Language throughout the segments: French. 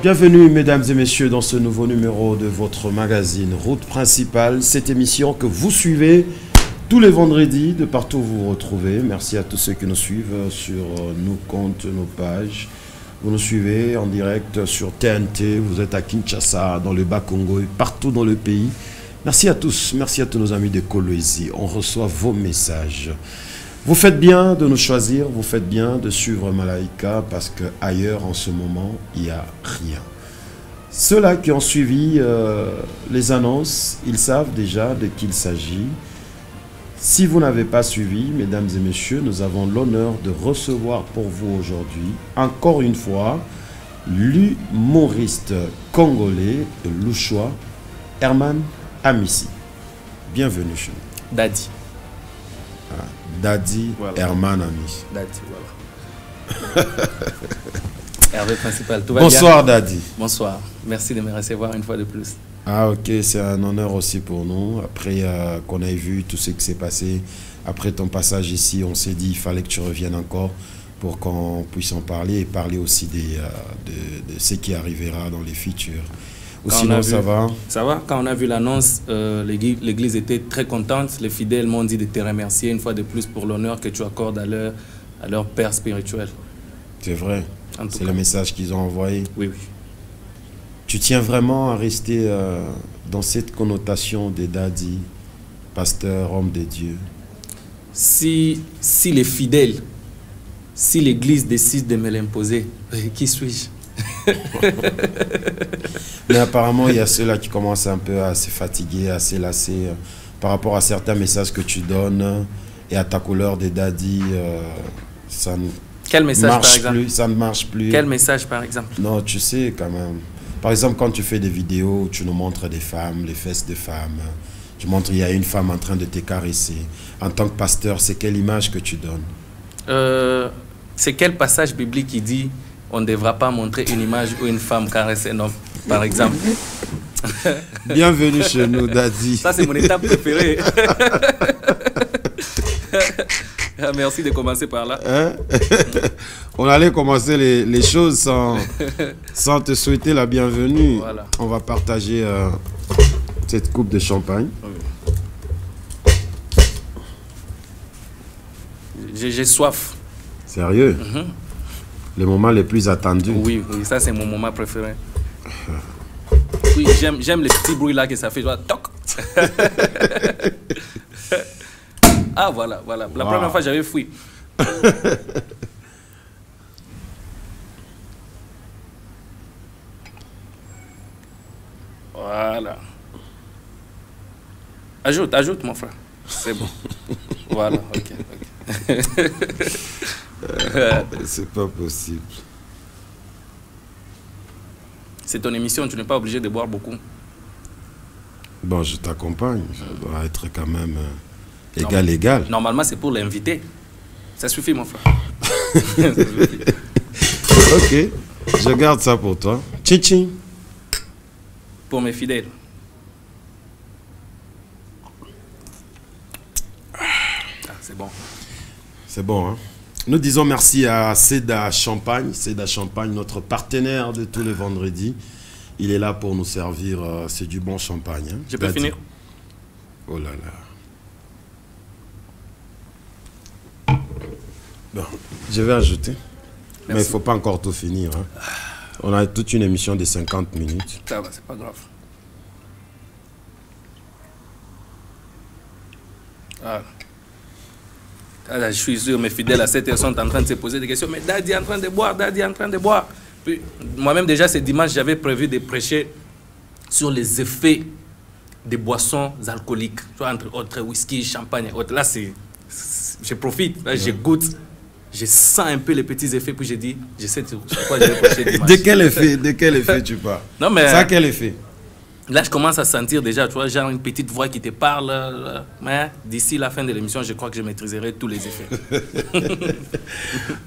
Bienvenue mesdames et messieurs dans ce nouveau numéro de votre magazine Route Principale, cette émission que vous suivez tous les vendredis de partout où vous vous retrouvez. Merci à tous ceux qui nous suivent sur nos comptes, nos pages. Vous nous suivez en direct sur TNT, vous êtes à Kinshasa, dans le Bas-Congo et partout dans le pays. Merci à tous nos amis de Kolwezi. On reçoit vos messages. Vous faites bien de nous choisir, vous faites bien de suivre Malaika parce qu'ailleurs en ce moment, il n'y a rien. Ceux-là qui ont suivi les annonces, ils savent déjà de qui il s'agit. Si vous n'avez pas suivi, mesdames et messieurs, nous avons l'honneur de recevoir pour vous aujourd'hui, encore une fois, l'humoriste congolais de Louchoua, Herman Amissi. Bienvenue chez nous. Daddy. Ah, Daddy, voilà. Herman Amissi. Daddy, voilà. Hervé Principal, tout va bien? Bonsoir Daddy. Bonsoir, merci de me recevoir une fois de plus. Ah ok, c'est un honneur aussi pour nous. Après qu'on ait vu tout ce qui s'est passé, après ton passage ici, on s'est dit qu'il fallait que tu reviennes encore pour qu'on puisse en parler et parler aussi de ce qui arrivera dans les futurs. Ou sinon, ça va? Ça va. Quand on a vu l'annonce, l'église était très contente. Les fidèles m'ont dit de te remercier une fois de plus pour l'honneur que tu accordes à leur père spirituel. C'est vrai. C'est le message qu'ils ont envoyé. Oui, oui. Tu tiens vraiment à rester dans cette connotation de Daddy, pasteur, homme de Dieu? Si les fidèles, si l'église décide de me l'imposer, qui suis-je? Mais apparemment, il y a ceux-là qui commencent un peu à se fatiguer, à se lasser par rapport à certains messages que tu donnes et à ta couleur de Daddy. Ça ne marche plus, ça ne marche plus. Quel message, par exemple? Non, tu sais quand même. Par exemple, quand tu fais des vidéos, tu nous montres des femmes, les fesses de femmes. Tu montres qu'il y a une femme en train de te caresser. En tant que pasteur, c'est quelle image que tu donnes? C'est quel passage biblique qui dit on ne devra pas montrer une image où une femme caresse un homme, par exemple? Bienvenue chez nous, Daddy. Ça, c'est mon étape préférée. Merci de commencer par là. Hein? On allait commencer les choses sans te souhaiter la bienvenue. Voilà. On va partager cette coupe de champagne. J'ai soif. Sérieux? Le moment le plus attendu. Oui, oui, ça c'est mon moment préféré. Oui, j'aime les petits bruits là que ça fait. Genre, toc. Ah, voilà, voilà. La première fois, j'avais fui. Voilà. Ajoute, mon frère. C'est bon. Voilà, ok. C'est pas possible. C'est ton émission, tu n'es pas obligé de boire beaucoup. Bon, je t'accompagne. Ça doit être quand même... égal. Normalement, c'est pour l'inviter. Ça suffit, mon frère. Ok, je garde ça pour toi. Tching. Pour mes fidèles. Ah, c'est bon. C'est bon, hein? Nous disons merci à Seda Champagne. Seda Champagne, notre partenaire de tous les vendredis. Il est là pour nous servir. C'est du bon champagne. Hein? Je peux finir? Oh là là. Bon, je vais ajouter. Merci. Mais il ne faut pas encore tout finir. Hein. On a toute une émission de 50 minutes. Ça va, c'est pas grave. Ah. Là, je suis sûr, mes fidèles à 7 heures sont en train de se poser des questions. Mais Daddy est en train de boire, Daddy est en train de boire. Puis, moi-même, déjà, ce dimanche, j'avais prévu de prêcher sur les effets des boissons alcooliques. Tu vois, entre autres, whisky, champagne et autres. Là, je profite, là, je goûte. Je sens un peu les petits effets, puis j'ai dit, je sais sur quoi je vais prêcher dimanche. De quel effet tu parles? Non, mais... Ça a quel effet? Là, je commence à sentir déjà, tu vois, genre une petite voix qui te parle. Mais d'ici la fin de l'émission, je crois que je maîtriserai tous les effets.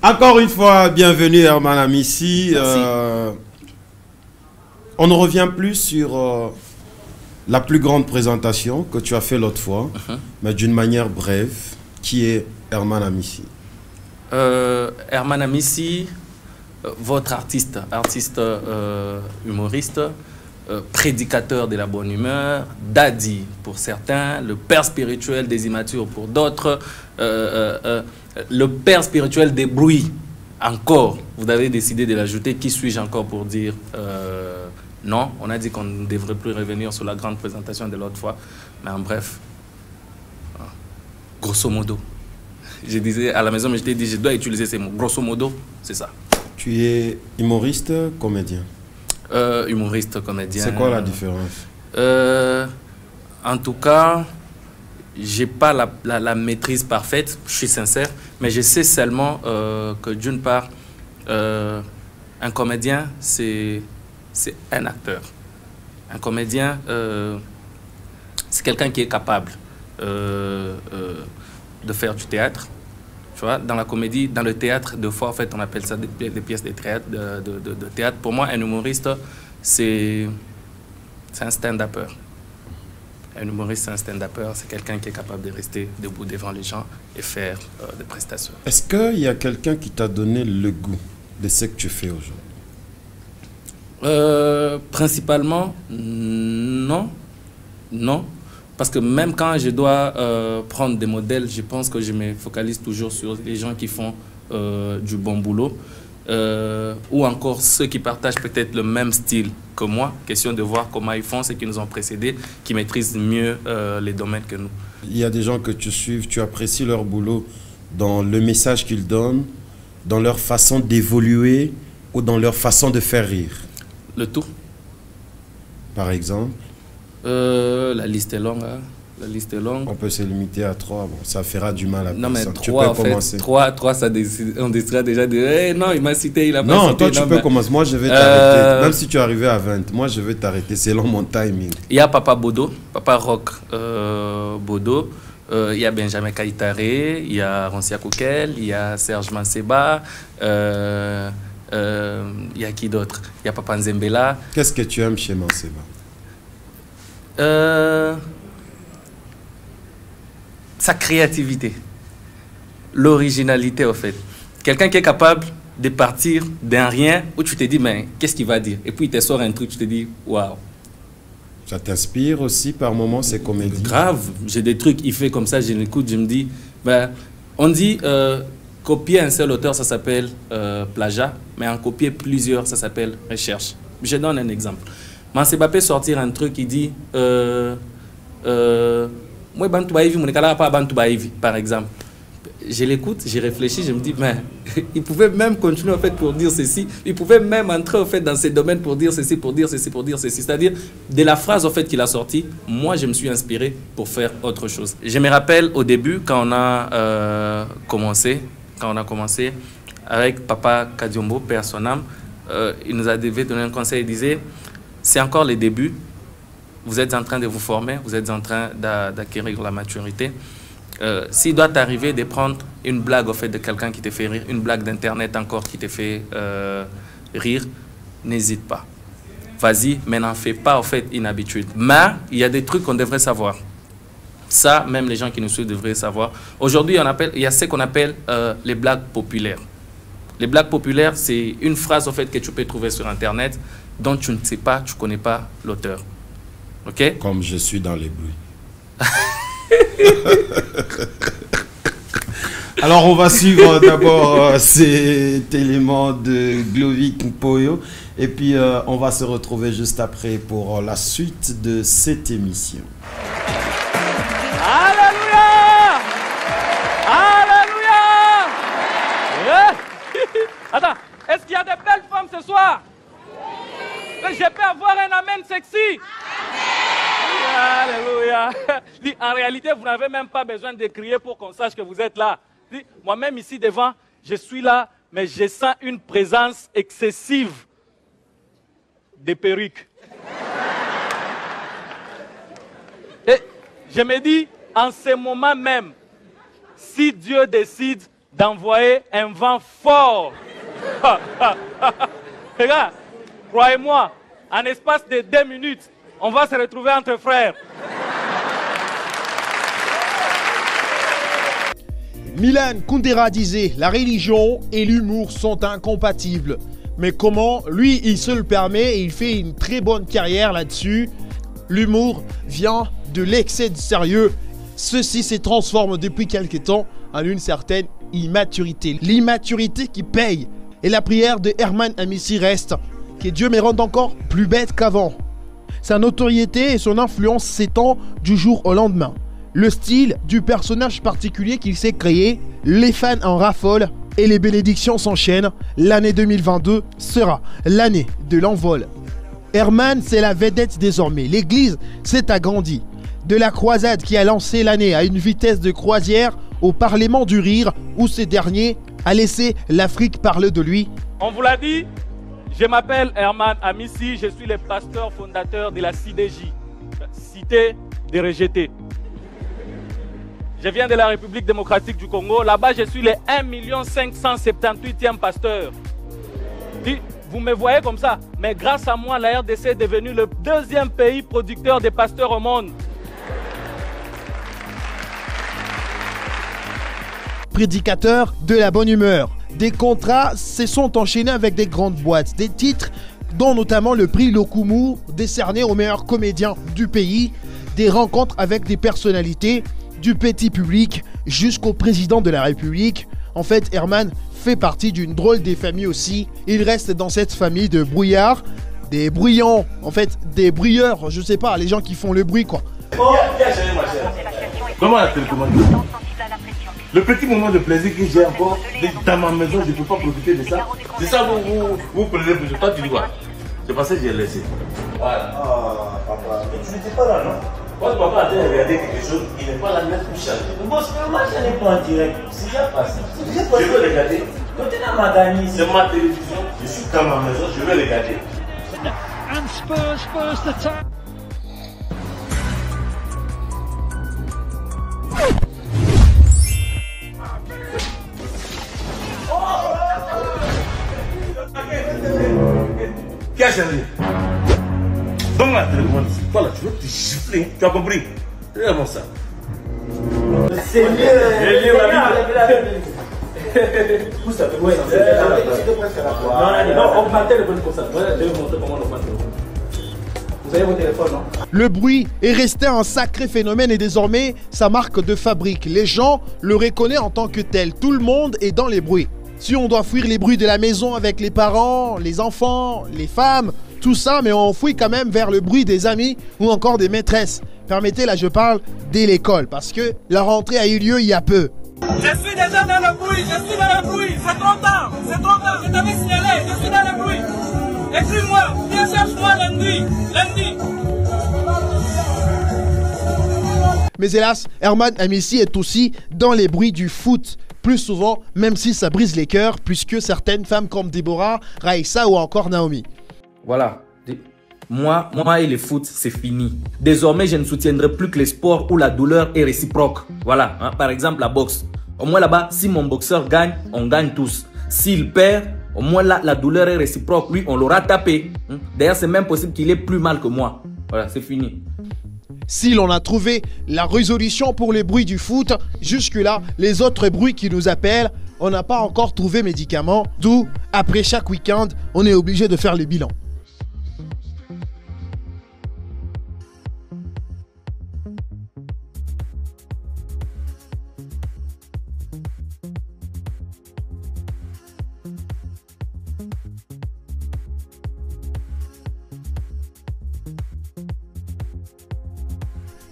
Encore une fois, bienvenue Herman Amissi. On ne revient plus sur la plus grande présentation que tu as fait l'autre fois, mais d'une manière brève. Qui est Herman Amissi? Herman Amissi, votre artiste humoriste, prédicateur de la bonne humeur, daddy pour certains, le père spirituel des immatures pour d'autres, le père spirituel des bruits encore. Vous avez décidé de l'ajouter. Qui suis-je encore pour dire non? On a dit qu'on ne devrait plus revenir sur la grande présentation de l'autre fois. Mais en bref, grosso modo. Je disais à la maison, mais je t'ai dit, je dois utiliser ces mots. Grosso modo, c'est ça. Tu es humoriste, comédien? Humoriste, comédien. C'est quoi la différence? En tout cas, j'ai pas la maîtrise parfaite, je suis sincère, mais je sais seulement que d'une part, un comédien, c'est un acteur. Un comédien, c'est quelqu'un qui est capable de faire du théâtre. Tu vois, dans la comédie, dans le théâtre, deux fois, en fait, on appelle ça des pièces de théâtre. Pour moi, un humoriste, c'est un stand-upper. Un humoriste, c'est un stand-upper, c'est quelqu'un qui est capable de rester debout devant les gens et faire des prestations. Est-ce qu'il y a quelqu'un qui t'a donné le goût de ce que tu fais aujourd'hui? Principalement, non. Non. Parce que même quand je dois prendre des modèles, je pense que je me focalise toujours sur les gens qui font du bon boulot. Ou encore ceux qui partagent peut-être le même style que moi. Question de voir comment ils font, ceux qui nous ont précédés, qui maîtrisent mieux les domaines que nous. Il y a des gens que tu suives, tu apprécies leur boulot dans le message qu'ils donnent, dans leur façon d'évoluer ou dans leur façon de faire rire. Le tout. Par exemple? La liste est longue. Hein. La liste est longue. On peut se limiter à 3. Bon, ça fera du mal à personne. Non, mais tu 3, peux en fait, commencer. 3 ça décide, on décidera déjà de... Hey, non, il m'a cité, il a pas non, cité. toi, tu peux commencer. Moi, je vais t'arrêter. Même si tu es arrivé à 20, moi, je vais t'arrêter selon mon timing. Il y a Papa Bodo, Papa Rock Bodo. Il y a Benjamin Kaitare, il y a Roncia Koukel, il y a Serge Manseba. Il y a qui d'autre? Il y a Papa Nzembela. Qu'est-ce que tu aimes chez Manseba? Sa créativité, l'originalité, au fait. Quelqu'un qui est capable de partir d'un rien où tu te dis, mais qu'est-ce qu'il va dire? Et puis il te sort un truc, tu te dis, waouh. Ça t'inspire aussi par moments ces comédies? Grave, j'ai des trucs, il fait comme ça, je l'écoute, je me dis, ben, on dit copier un seul auteur, ça s'appelle plagiat, mais en copier plusieurs, ça s'appelle recherche. Je donne un exemple. Manseba peut sortir un truc qui dit moi bantu baivi mon kala pas bantu baivi par exemple. Je l'écoute, je réfléchis, je me dis mais il pouvait même continuer en fait pour dire ceci, il pouvait même entrer en fait dans ces domaines pour dire ceci, pour dire ceci, pour dire ceci, c'est-à-dire de la phrase en fait qu'il a sortie, moi je me suis inspiré pour faire autre chose. Je me rappelle au début quand on a commencé avec Papa Kadiombo, père son âme, il nous a donné un conseil, il disait c'est encore les débuts. Vous êtes en train de vous former, vous êtes en train d'acquérir la maturité. S'il doit t'arriver de prendre une blague au fait de quelqu'un qui te fait rire, une blague d'internet encore qui te fait rire, n'hésite pas. Vas-y, mais n'en fais pas au fait une habitude. Mais il y a des trucs qu'on devrait savoir. Ça, même les gens qui nous suivent devraient savoir. Aujourd'hui, il y a ce qu'on appelle les blagues populaires. Les blagues populaires, c'est une phrase au fait que tu peux trouver sur internet dont tu ne sais pas, tu ne connais pas l'auteur. Ok? Comme je suis dans les bruits. Alors, on va suivre d'abord cet élément de Glovic Mpoyo. Et puis, on va se retrouver juste après pour la suite de cette émission. Alléluia! Alléluia! Attends, est-ce qu'il y a des belles femmes ce soir? Je peux avoir un amen sexy? Alléluia. En réalité, vous n'avez même pas besoin de crier pour qu'on sache que vous êtes là. Moi-même ici devant, je suis là, mais je sens une présence excessive de perruques. Et je me dis, en ce moment même, si Dieu décide d'envoyer un vent fort, regarde, croyez-moi, en espace de 2 minutes, on va se retrouver entre frères. Milan Kundera disait « La religion et l'humour sont incompatibles ». Mais comment? Lui, il se le permet et il fait une très bonne carrière là-dessus. L'humour vient de l'excès de sérieux. Ceci se transforme depuis quelques temps en une certaine immaturité. L'immaturité qui paye. Et la prière de Herman Amissi reste que Dieu me rende encore plus bête qu'avant. Sa notoriété et son influence s'étend du jour au lendemain. Le style du personnage particulier qu'il s'est créé, les fans en raffolent et les bénédictions s'enchaînent. L'année 2022 sera l'année de l'envol. Herman, c'est la vedette désormais. L'église s'est agrandie. De la croisade qui a lancé l'année à une vitesse de croisière au Parlement du Rire, où ce dernier a laissé l'Afrique parler de lui. On vous l'a dit, je m'appelle Herman Amissi, je suis le pasteur fondateur de la CDJ, Cité des Rejetés. Je viens de la République démocratique du Congo. Là-bas, je suis le 1 578e pasteur. Vous me voyez comme ça. Mais grâce à moi, la RDC est devenue le deuxième pays producteur de pasteurs au monde. Prédicateur de la bonne humeur. Des contrats se sont enchaînés avec des grandes boîtes. Des titres, dont notamment le prix Lokumu, décerné aux meilleurs comédiens du pays. Des rencontres avec des personnalités, du petit public jusqu'au président de la République. En fait, Herman fait partie d'une drôle de famille aussi. Il reste dans cette famille de brouillards, des bruyants, en fait, des bruyeurs, je sais pas, les gens qui font le bruit quoi. Comment la télécommande? Le petit moment de plaisir que j'ai encore dans ma maison, je ne peux pas profiter de ça. C'est ça vous prenez pour toi, tu dis quoi? C'est parce que j'ai laissé. Voilà. Ah, papa, mais tu n'étais pas là, non? Quand papa a regardé quelque chose, il n'est pas là, même pour changer. Moi, je n'ai pas en direct. C'est déjà passé. Je veux regarder. Quand tu es dans ma gagné, c'est ma télévision. Je suis dans ma maison, je veux regarder. And Spurs the time. Qui a changé? Donne la télécommande ici. Voilà, tu veux te gifler. Tu as compris? Regarde-moi ça. C'est mieux. Où ça fait? Non, on va téléphoner comme ça. Voilà, je vais vous montrer comment on va téléphoner. Vous avez vos téléphones, non? Le bruit est resté un sacré phénomène et désormais sa marque de fabrique. Les gens le reconnaissent en tant que tel. Tout le monde est dans les bruits. Si on doit fuir les bruits de la maison avec les parents, les enfants, les femmes, tout ça, mais on fuit quand même vers le bruit des amis ou encore des maîtresses. Permettez, là je parle dès l'école parce que la rentrée a eu lieu il y a peu. Je suis déjà dans le bruit, je suis dans le bruit, c'est trop tard, je t'avais signalé, je suis dans le bruit. Écris-moi, viens cherche-moi lundi. Mais hélas, Herman Amissi est aussi dans les bruits du foot. Plus souvent, même si ça brise les cœurs, puisque certaines femmes comme Déborah, Raïssa ou encore Naomi. Voilà. Moi et le foot, c'est fini. Désormais, je ne soutiendrai plus que les sports où la douleur est réciproque. Voilà. Hein, par exemple, la boxe. Au moins là-bas, si mon boxeur gagne, on gagne tous. S'il perd, au moins là, la douleur est réciproque. Lui, on l'aura tapé. D'ailleurs, c'est même possible qu'il ait plus mal que moi. Voilà, c'est fini. Si l'on a trouvé la résolution pour les bruits du foot, jusque-là, les autres bruits qui nous appellent, on n'a pas encore trouvé médicament. D'où, après chaque week-end, on est obligé de faire le bilan.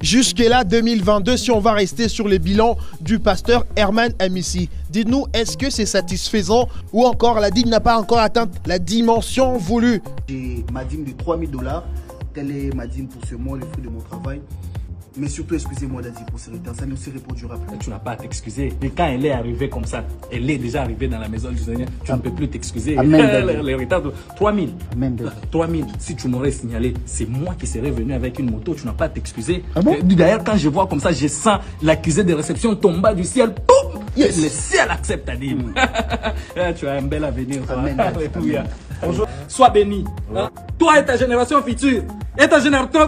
Jusque-là, 2022, si on va rester sur les bilans du pasteur Herman Amissi. Dites-nous, est-ce que c'est satisfaisant ou encore la dîme n'a pas encore atteint la dimension voulue? J'ai ma dîme de 3000 $. Telle est ma dîme pour ce mois, le fruit de mon travail. Mais surtout, excusez-moi d'être pour ce retard, ça ne se reproduira plus. Tu n'as pas à t'excuser. Et quand elle est arrivée comme ça, elle est déjà arrivée dans la maison du Seigneur, tu ne peux plus t'excuser. Les retards de 3000. 3000. Si tu m'aurais signalé, c'est moi qui serais venu avec une moto, tu n'as pas à t'excuser. Ah bon? D'ailleurs, quand je vois comme ça, je sens l'accusé de réception tomber du ciel. Boum! Yes. Le ciel accepte ta dîme. Tu as un bel avenir. Alléluia. Bonjour. Sois béni. Toi et ta génération future. Et ta génération...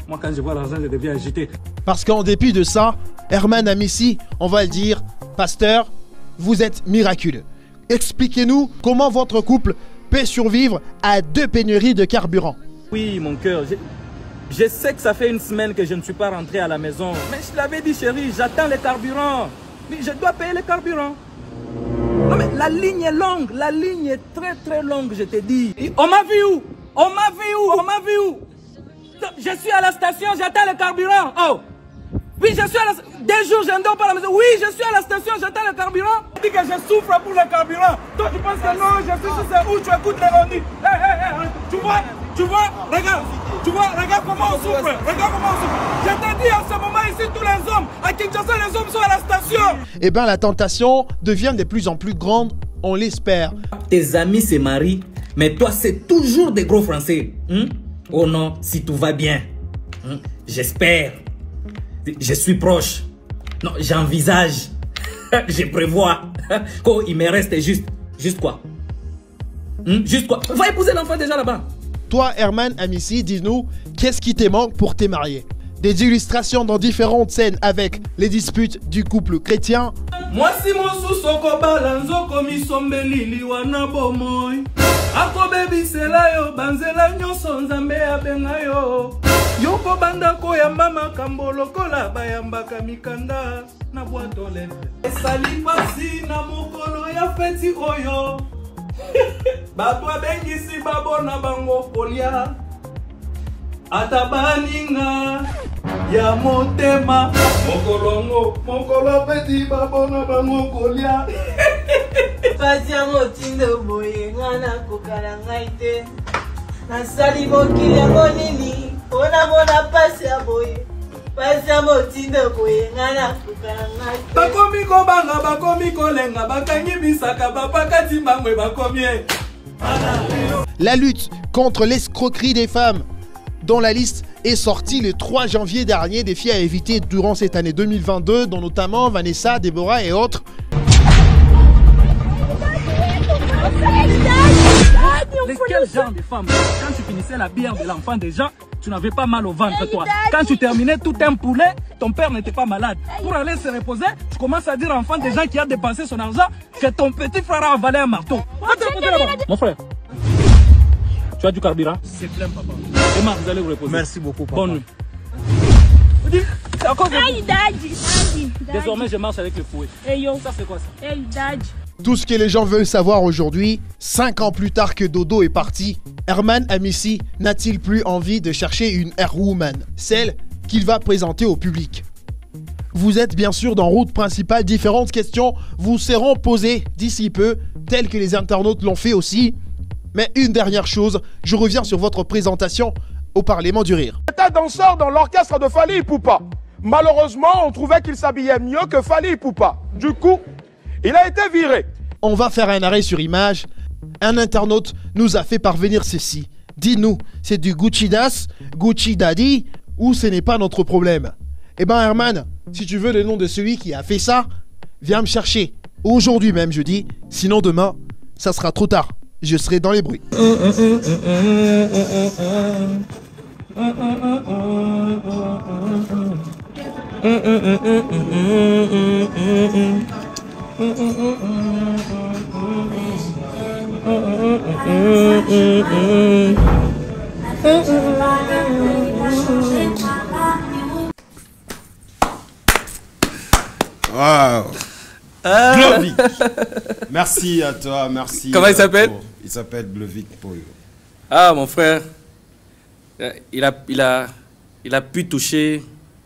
Moi, quand je vois l'argent, je deviens agité. Parce qu'en dépit de ça, Herman Amissi, on va le dire, pasteur, vous êtes miraculeux. Expliquez-nous comment votre couple peut survivre à 2 pénuries de carburant. Oui, mon cœur, je sais que ça fait une semaine que je ne suis pas rentré à la maison. Mais je l'avais dit, chérie, j'attends le carburant. Mais je dois payer le carburant. Non mais la ligne est longue, la ligne est très longue, je te dis. On m'a vu où? On m'a vu où? On m'a vu où? Je suis à la station, j'attends le carburant. Oh! Oui, je suis à la... Des jours, je ne dors pas à la maison. Oui, je suis à la station, j'attends le carburant. Tu dis que je souffre pour le carburant. Toi, tu penses que non, je suis sur c'est où tu écoutes l'ironie. Tu vois, regarde comment on souffre. Regarde comment on souffre. Je te dis, en ce moment ici, tous les hommes, à Kinshasa, les hommes sont à la station. Eh bien, la tentation devient de plus en plus grande, on l'espère. Tes amis se marient, mais toi, c'est toujours des gros Français. Oh non, si tout va bien. J'espère. Je suis proche. Non, j'envisage. Je prévois. Il me reste juste quoi? Juste quoi? Va épouser l'enfant déjà là-bas. Toi, Herman Amissi, dis-nous, qu'est-ce qui te manque pour te marier? Des illustrations dans différentes scènes avec les disputes du couple chrétien. Moi si mon sous-soko balanzo komi sombeli liwana bomoy. Ako baby selayo banzela nyonso nzambe abenga yo. Yoko banda koyamba makambo lokola bayambaka mikanda na boîte aux lettres. Esali pasi na mokolo ya feti oyo. Bato abengisi babona bango kolia. Atabaninga ya motema mokolo peti babona bango kolia. Pasi ya motindo boye ngana kokala ngai te. Nasali mokili yango nini mpona mona pasi ya boye. Pasi ya motindo boye ngana kokala ngai te. Bakomi kobanga bakomi kolenga bakangi bisaka bapakati mbangwe bakomie. La lutte contre l'escroquerie des femmes, dont la liste est sortie le 3 janvier dernier, des filles à éviter durant cette année 2022, dont notamment Vanessa, Déborah et autres. Quel genre de femme? Quand tu finissais la bière de l'enfant déjà, tu n'avais pas mal au ventre toi. Quand tu terminais tout un poulet, ton père n'était pas malade. Pour aller se reposer, tu commences à dire à l'enfant déjà qui a dépensé son argent que ton petit frère a avalé un marteau. Mon frère, tu as du carburant? C'est plein papa. Demain vous allez vous reposer. Merci beaucoup papa. Bonne nuit. C'est encore désormais je marche avec le fouet. Ça c'est quoi ça? Tout ce que les gens veulent savoir aujourd'hui, 5 ans plus tard que Dodo est parti, Herman Amissi n'a-t-il plus envie de chercher une Airwoman, celle qu'il va présenter au public? Vous êtes bien sûr dans Route Principale, différentes questions vous seront posées d'ici peu, telles que les internautes l'ont fait aussi. Mais une dernière chose, je reviens sur votre présentation au Parlement du Rire. C'était danseur dans l'orchestre de Fally Ipupa. Malheureusement, on trouvait qu'il s'habillait mieux que Fally Ipupa. Du coup, il a été viré. On va faire un arrêt sur image. Un internaute nous a fait parvenir ceci. Dis-nous, c'est du Gucci Das, Gucci Daddy, ou ce n'est pas notre problème? Eh ben Herman, si tu veux le nom de celui qui a fait ça, viens me chercher. Aujourd'hui même, je dis. Sinon demain, ça sera trop tard. Je serai dans les bruits. Wow. Glovic. Merci à toi, merci. Comment il s'appelle? Il s'appelle Glovic Paul. Ah, mon frère, il a pu toucher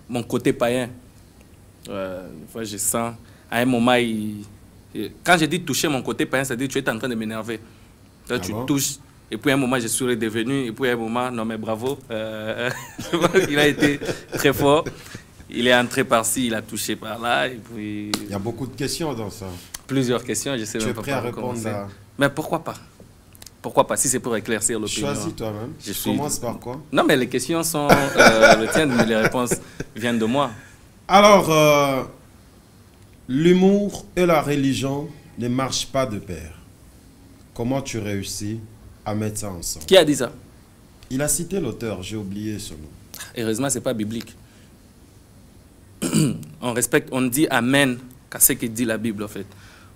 mon côté païen. Je sens, à un moment, quand je dis toucher mon côté païen, c'est-à-dire que tu es en train de m'énerver. Tu touches, et puis à un moment, je suis redevenu, et puis à un moment, non mais bravo, il a été très fort. Il est entré par-ci, il a touché par-là, et puis... Il y a beaucoup de questions dans ça. Plusieurs questions, je sais même pas par où commencer. Mais pourquoi pas? Pourquoi pas, si c'est pour éclaircir l'opinion? Choisis toi-même. Je commence par quoi? Non, mais les questions sont les tiennes, mais les réponses viennent de moi. Alors, l'humour et la religion ne marchent pas de pair. Comment tu réussis à mettre ça ensemble? Qui a dit ça? Il a cité l'auteur, j'ai oublié son nom. Heureusement, ce n'est pas biblique. On respecte, on dit amen à ce que dit la Bible, en fait.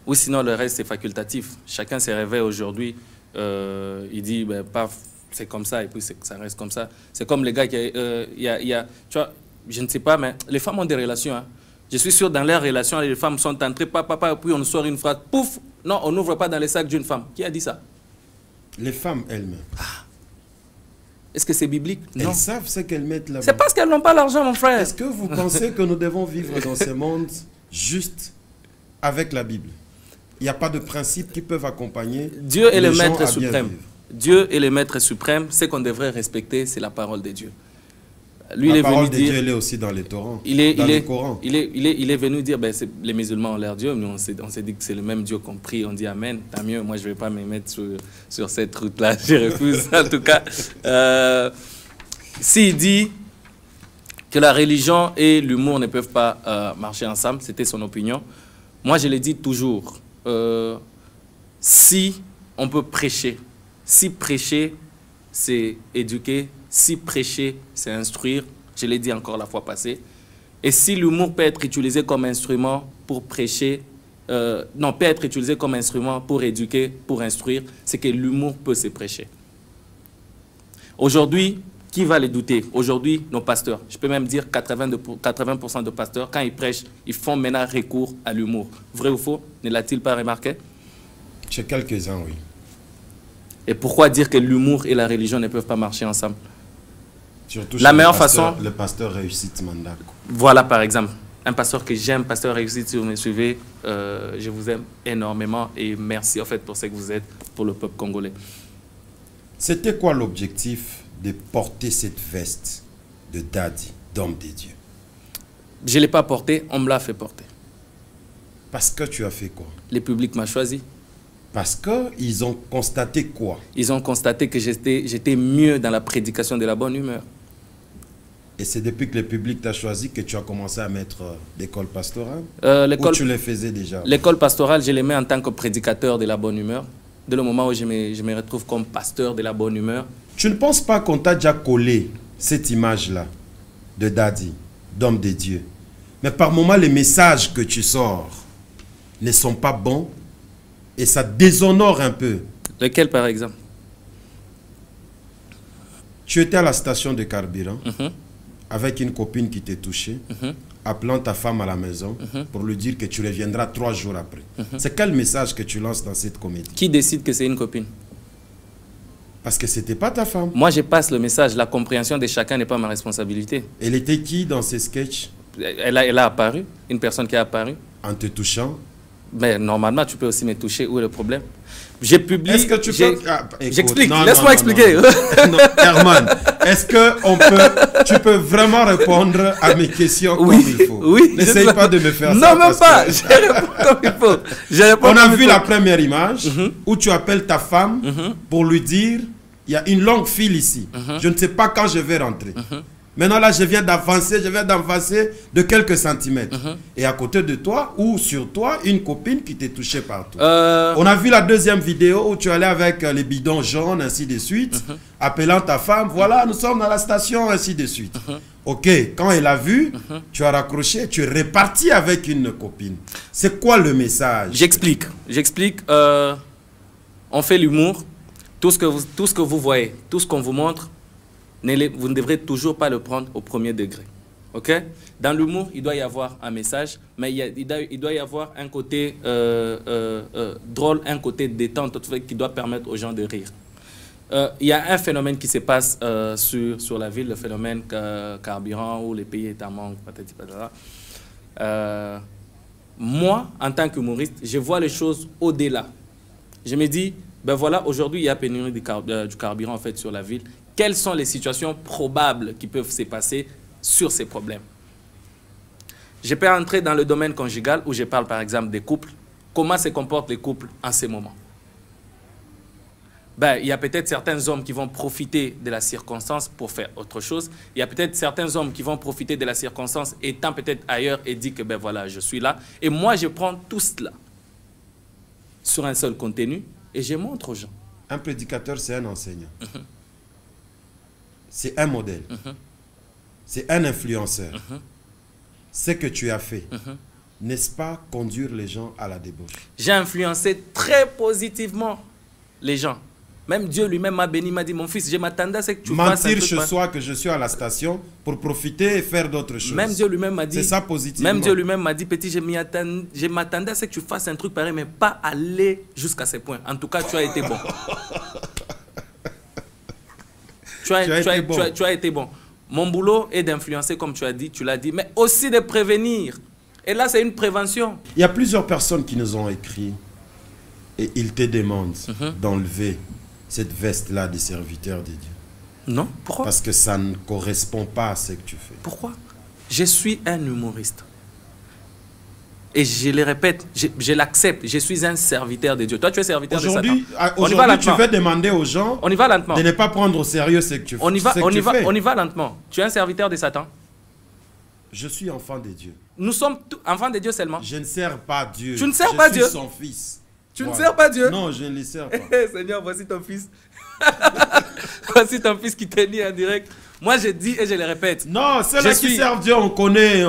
Ou sinon, le reste, c'est facultatif. Chacun se réveille aujourd'hui, il dit, ben, paf, c'est comme ça, et puis ça reste comme ça. C'est comme les gars qui... tu vois, je ne sais pas, mais les femmes ont des relations. Hein. Je suis sûr, dans leurs relations, les femmes sont entrées, papa, et puis on sort une phrase, pouf, non, on n'ouvre pas dans les sacs d'une femme. Qui a dit ça? Les femmes elles-mêmes. Est-ce que c'est biblique? Elles non. savent ce qu'elles mettent là-bas. C'est parce qu'elles n'ont pas l'argent, mon frère. Est-ce que vous pensez que nous devons vivre dans ce monde juste avec la Bible? Il n'y a pas de principes qui peuvent accompagner Dieu est les le gens maître à bien suprême. vivre. Dieu est le maître suprême. Ce qu'on devrait respecter, c'est la parole de Dieu. Lui, la il est parole venu de dire, Dieu, elle est aussi dans les Torans, il est le Coran. Il est venu dire, ben, les musulmans ont leur Dieu, mais on s'est dit que c'est le même Dieu qu'on prie, on dit Amen, tant mieux, moi je ne vais pas me mettre sur cette route-là, je refuse. En tout cas, s'il dit que la religion et l'humour ne peuvent pas marcher ensemble, c'était son opinion. Moi, je le dis toujours, si on peut prêcher, si prêcher, c'est éduquer, si prêcher, c'est instruire, je l'ai dit encore la fois passée, et si l'humour peut être utilisé comme instrument pour prêcher, non, peut être utilisé comme instrument pour éduquer, pour instruire, c'est que l'humour peut se prêcher. Aujourd'hui, qui va les douter? Aujourd'hui, nos pasteurs, je peux même dire 80% de pasteurs, quand ils prêchent, ils font maintenant recours à l'humour. Vrai ou faux? Ne l'a-t-il pas remarqué? Chez quelques-uns, oui. Et pourquoi dire que l'humour et la religion ne peuvent pas marcher ensemble? Surtout la meilleure façon... Le pasteur Réussite Mandak. Voilà, par exemple. Un pasteur que j'aime, pasteur Réussite, si vous me suivez, je vous aime énormément et merci en fait pour ce que vous êtes pour le peuple congolais. C'était quoi l'objectif de porter cette veste de Daddy, d'homme des dieux? Je ne l'ai pas porté, on me l'a fait porter. Parce que tu as fait quoi? Le public m'a choisi. Parce qu'ils ont constaté quoi? Ils ont constaté que j'étais mieux dans la prédication de la bonne humeur. Et c'est depuis que le public t'a choisi que tu as commencé à mettre l'école pastorale? Ou tu le faisais déjà? L'école pastorale, je l'ai mis en tant que prédicateur de la bonne humeur. Dès le moment où je me retrouve comme pasteur de la bonne humeur. Tu ne penses pas qu'on t'a déjà collé cette image-là de Daddy, d'homme de Dieu? Mais par moments, les messages que tu sors ne sont pas bons et ça déshonore un peu. Lequel, par exemple? Tu étais à la station de carburant avec une copine qui t'est touchée, appelant ta femme à la maison pour lui dire que tu reviendras 3 jours après. C'est quel message que tu lances dans cette comédie? Qui décide que c'est une copine? Parce que c'était pas ta femme. Moi, je passe le message. La compréhension de chacun n'est pas ma responsabilité. Elle était qui dans ces sketchs? Elle a apparu, une personne qui a apparu. En te touchant? Mais normalement, tu peux aussi me toucher. Où est le problème? J'ai publié... Est-ce que tu peux... J'explique. Laisse-moi expliquer. Non, Herman, est-ce que tu peux vraiment répondre à mes questions comme il faut? Oui. N'essaye pas de me faire ça. Non, même pas. Je réponds comme il faut. On a vu la première image où tu appelles ta femme pour lui dire, il y a une longue file ici. Je ne sais pas quand je vais rentrer. Maintenant, là, je viens d'avancer de quelques centimètres. Et à côté de toi, ou sur toi, une copine qui t'est touchée partout. On a vu la deuxième vidéo où tu allais avec les bidons jaunes, ainsi de suite, appelant ta femme, voilà, nous sommes dans la station, ainsi de suite. Ok, quand elle a vu, tu as raccroché, tu es reparti avec une copine. C'est quoi le message? J'explique. On fait l'humour. Tout ce que vous voyez, tout ce qu'on vous montre, vous ne devrez toujours pas le prendre au premier degré. Ok? Dans l'humour, il doit y avoir un message, mais il doit y avoir un côté drôle, un côté détente qui doit permettre aux gens de rire. Il y a un phénomène qui se passe sur la ville, le phénomène carburant où les pays est en manque, patati patata. Moi, en tant qu'humoriste, je vois les choses au-delà. Je me dis, ben voilà, aujourd'hui, il y a pénurie du carburant en fait, sur la ville. Quelles sont les situations probables qui peuvent se passer sur ces problèmes? Je peux entrer dans le domaine conjugal où je parle par exemple des couples. Comment se comportent les couples en ces moments? Ben, il y a peut-être certains hommes qui vont profiter de la circonstance pour faire autre chose. Il y a peut-être certains hommes qui vont profiter de la circonstance étant peut-être ailleurs et dire que ben voilà, je suis là. Et moi, je prends tout cela sur un seul contenu et je montre aux gens. Un prédicateur, c'est un enseignant. C'est un modèle. c'est un influenceur. Ce que tu as fait, n'est-ce pas conduire les gens à la débauche? J'ai influencé très positivement les gens. Même Dieu lui-même m'a béni, m'a dit, mon fils, je m'attendais à ce que tu fasses un truc. Mentir ce soir que je suis à la station pour profiter et faire d'autres choses. Même Dieu lui-même m'a dit. C'est ça positivement. Même Dieu lui-même m'a dit, petit, je m'attendais à ce que tu fasses un truc pareil, mais pas aller jusqu'à ce point. En tout cas, tu as été bon. Tu as été bon. Mon boulot est d'influencer, comme tu as dit, tu l'as dit, mais aussi de prévenir. Et là, c'est une prévention. Il y a plusieurs personnes qui nous ont écrit et ils te demandent d'enlever cette veste-là des serviteurs de Dieu. Non, pourquoi? Parce que ça ne correspond pas à ce que tu fais. Pourquoi? Je suis un humoriste. Et je le répète, je l'accepte, je suis un serviteur de Dieu. Toi, tu es serviteur de Satan. Aujourd'hui, tu veux demander aux gens on y va lentement. De ne pas prendre au sérieux ce que tu fais. On y va lentement. Tu es un serviteur de Satan. Je suis enfant de Dieu. Nous sommes enfants de Dieu seulement. Je ne sers pas Dieu. Tu ne sers pas Dieu. Je suis son fils. Tu ne sers pas Dieu? Non, je ne le sers pas. Seigneur, voici ton fils. Voici ton fils qui t'est mis en direct. Moi, je dis et je le répète. Non, ceux-là qui servent Dieu, on connaît.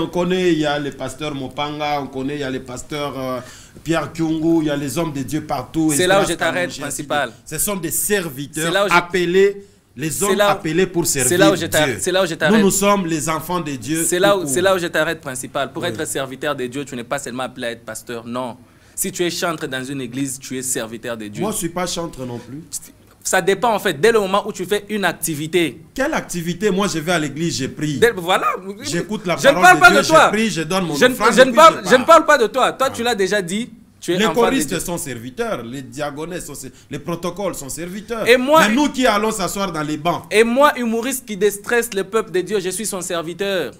Il y a les pasteurs Mopanga, on connaît, il y a les pasteurs Pierre Kyungu, il y a les hommes de Dieu partout. C'est là où je t'arrête, principal. Ce sont des serviteurs appelés, les hommes appelés pour servir Dieu. C'est là où je t'arrête. Nous sommes les enfants de Dieu. C'est là où je t'arrête, principal. Pour être serviteur de Dieu, tu n'es pas seulement appelé à être pasteur, non. Si tu es chantre dans une église, tu es serviteur de Dieu. Moi, je ne suis pas chantre non plus. Ça dépend en fait, dès le moment où tu fais une activité. Quelle activité? Moi, je vais à l'église, je prie. Voilà. J'écoute la parole de Dieu, je prie, je donne mon offrande. Je ne parle pas de toi. Toi, tu l'as déjà dit. Tu es les choristes sont serviteurs, les diaconés sont les protocoles sont serviteurs. Et moi, mais nous qui allons s'asseoir dans les bancs. Et moi, humoriste qui déstresse le peuple de Dieu, je suis son serviteur.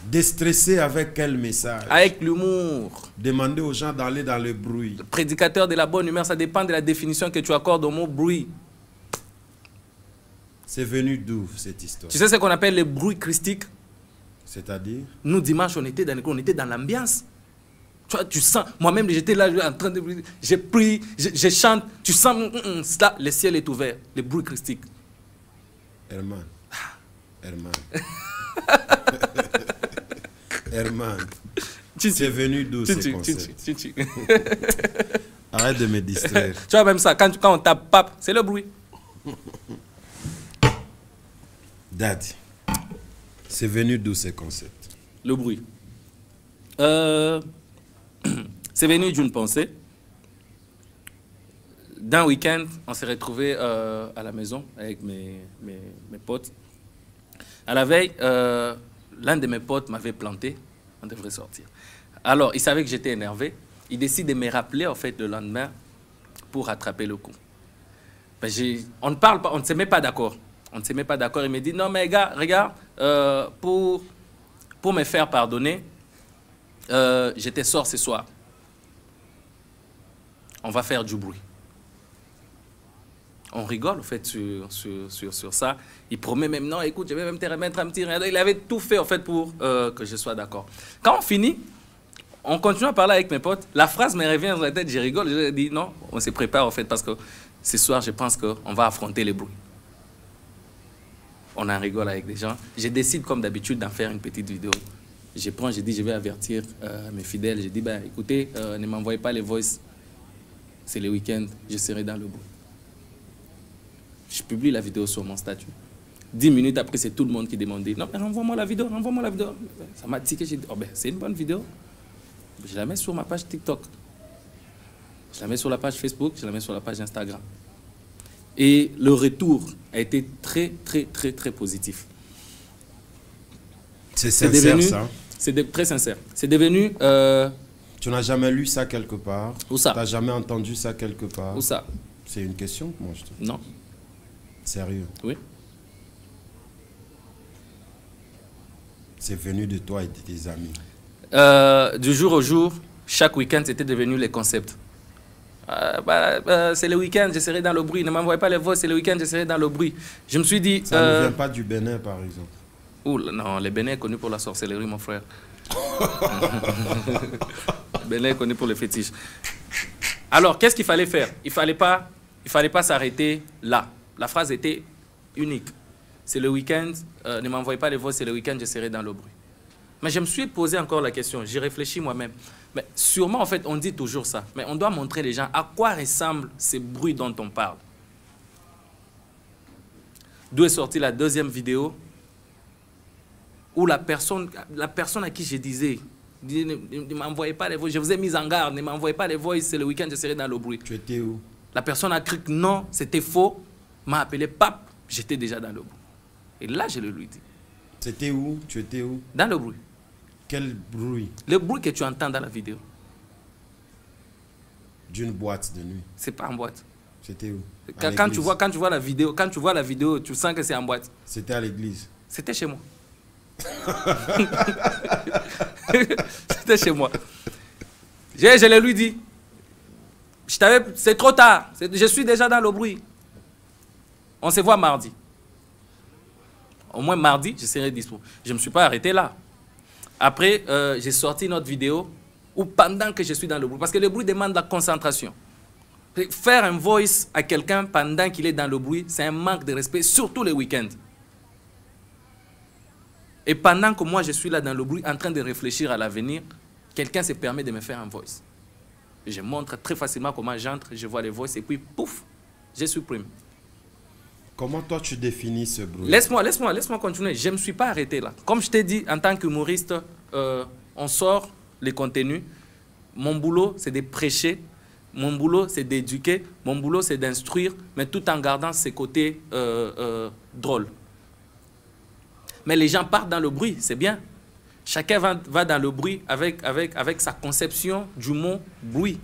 Déstresser avec quel message? Avec l'humour. Demander aux gens d'aller dans le bruit. Le prédicateur de la bonne humeur, ça dépend de la définition que tu accordes au mot bruit. C'est venu d'où cette histoire? Tu sais ce qu'on appelle le bruit christique? C'est-à-dire? Nous, dimanche, on était dans l'ambiance. Tu sens, moi-même, j'étais là en train de... Je prie, je chante, tu sens... Là, le ciel est ouvert, le bruit christique. Herman. Herman, c'est venu d'où ce concept? Arrête de me distraire. Tu vois même ça, quand on tape pape, c'est le bruit. Daddy, c'est venu d'où ce concept? Le bruit. C'est venu d'une pensée. D'un week-end, on s'est retrouvés à la maison avec mes potes. À la veille, l'un de mes potes m'avait planté, on devrait sortir. Alors, il savait que j'étais énervé. Il décide de me rappeler, en fait, le lendemain pour rattraper le coup. Ben, on ne parle pas, on ne se met pas d'accord. On ne se met pas d'accord. Il me dit, non, mais gars, regarde, pour me faire pardonner, je te sors ce soir. On va faire du bruit. On rigole, en fait, sur ça. Il promet même, non, écoute, je vais même te remettre un petit rien. Il avait tout fait, en fait, pour que je sois d'accord. Quand on finit, on continue à parler avec mes potes. La phrase me revient dans la tête, je rigole. Je dis, non, on se prépare, en fait, parce que ce soir, je pense qu'on va affronter les bruits. On en rigole avec des gens. Je décide, comme d'habitude, d'en faire une petite vidéo. Je prends, je dis, je vais avertir mes fidèles. Je dis, ben, écoutez, ne m'envoyez pas les voices. C'est le week-end, je serai dans le bruit. Je publie la vidéo sur mon statut. 10 minutes après, c'est tout le monde qui demandait, non, mais renvoie-moi la vidéo, renvoie-moi la vidéo. Ça m'a tiqué, j'ai dit, oh ben, c'est une bonne vidéo. Je la mets sur ma page TikTok. Je la mets sur la page Facebook, je la mets sur la page Instagram. Et le retour a été très, très, très, très positif. C'est sincère, ça? C'est très sincère. C'est devenu... Tu n'as jamais lu ça quelque part? Où ça? Tu n'as jamais entendu ça quelque part? Où ça? C'est une question que moi je te... Non. Sérieux? Oui. C'est venu de toi et de tes amis? Du jour au jour, chaque week-end, c'était devenu les concepts. C'est le week-end, je serai dans le bruit. Ne m'envoyez pas les voix, c'est le week-end, je serai dans le bruit. Je me suis dit... Ça ne vient pas du Bénin, par exemple? Ouh, non, le Bénin est connu pour la sorcellerie, mon frère. Le Bénin est connu pour les fétiches. Alors, qu'est-ce qu'il fallait faire? Il fallait pas s'arrêter là. La phrase était unique. c'est le week-end, ne m'envoyez pas les voix, c'est le week-end, je serai dans le bruit. Mais je me suis posé encore la question, j'y réfléchis moi-même. Mais sûrement, en fait, on dit toujours ça. Mais on doit montrer les gens à quoi ressemblent ces bruits dont on parle. D'où est sortie la deuxième vidéo où la personne à qui je disais, ne m'envoyez pas les voix, je vous ai mis en garde, ne m'envoyez pas les voix, c'est le week-end, je serai dans le bruit. Tu étais où? La personne a cru que non, c'était faux, m'a appelé pape, j'étais déjà dans le bruit. Et là, je le lui dis. C'était où? Tu étais où? Dans le bruit. Quel bruit? Le bruit que tu entends dans la vidéo. D'une boîte de nuit. C'est pas en boîte. C'était où? Quand tu vois la vidéo, tu sens que c'est en boîte. C'était à l'église. C'était chez moi. C'était chez moi. Je l'ai lui dit. C'est trop tard. Je suis déjà dans le bruit. On se voit mardi. Au moins mardi, je serai dispo. Je ne me suis pas arrêté là. Après, j'ai sorti une autre vidéo où pendant que je suis dans le bruit, parce que le bruit demande la concentration. Faire un voice à quelqu'un pendant qu'il est dans le bruit, c'est un manque de respect, surtout les week-ends. Et pendant que moi, je suis là dans le bruit, en train de réfléchir à l'avenir, quelqu'un se permet de me faire un voice. Je montre très facilement comment j'entre, je vois les voices, et puis, pouf, je supprime. Comment toi, tu définis ce bruit? Laisse-moi continuer. Je ne me suis pas arrêté là. Comme je t'ai dit, en tant qu'humoriste, on sort les contenus. Mon boulot, c'est de prêcher. Mon boulot, c'est d'éduquer. Mon boulot, c'est d'instruire, mais tout en gardant ses côtés drôles. Mais les gens partent dans le bruit, c'est bien. Chacun va dans le bruit avec sa conception du mot bruit.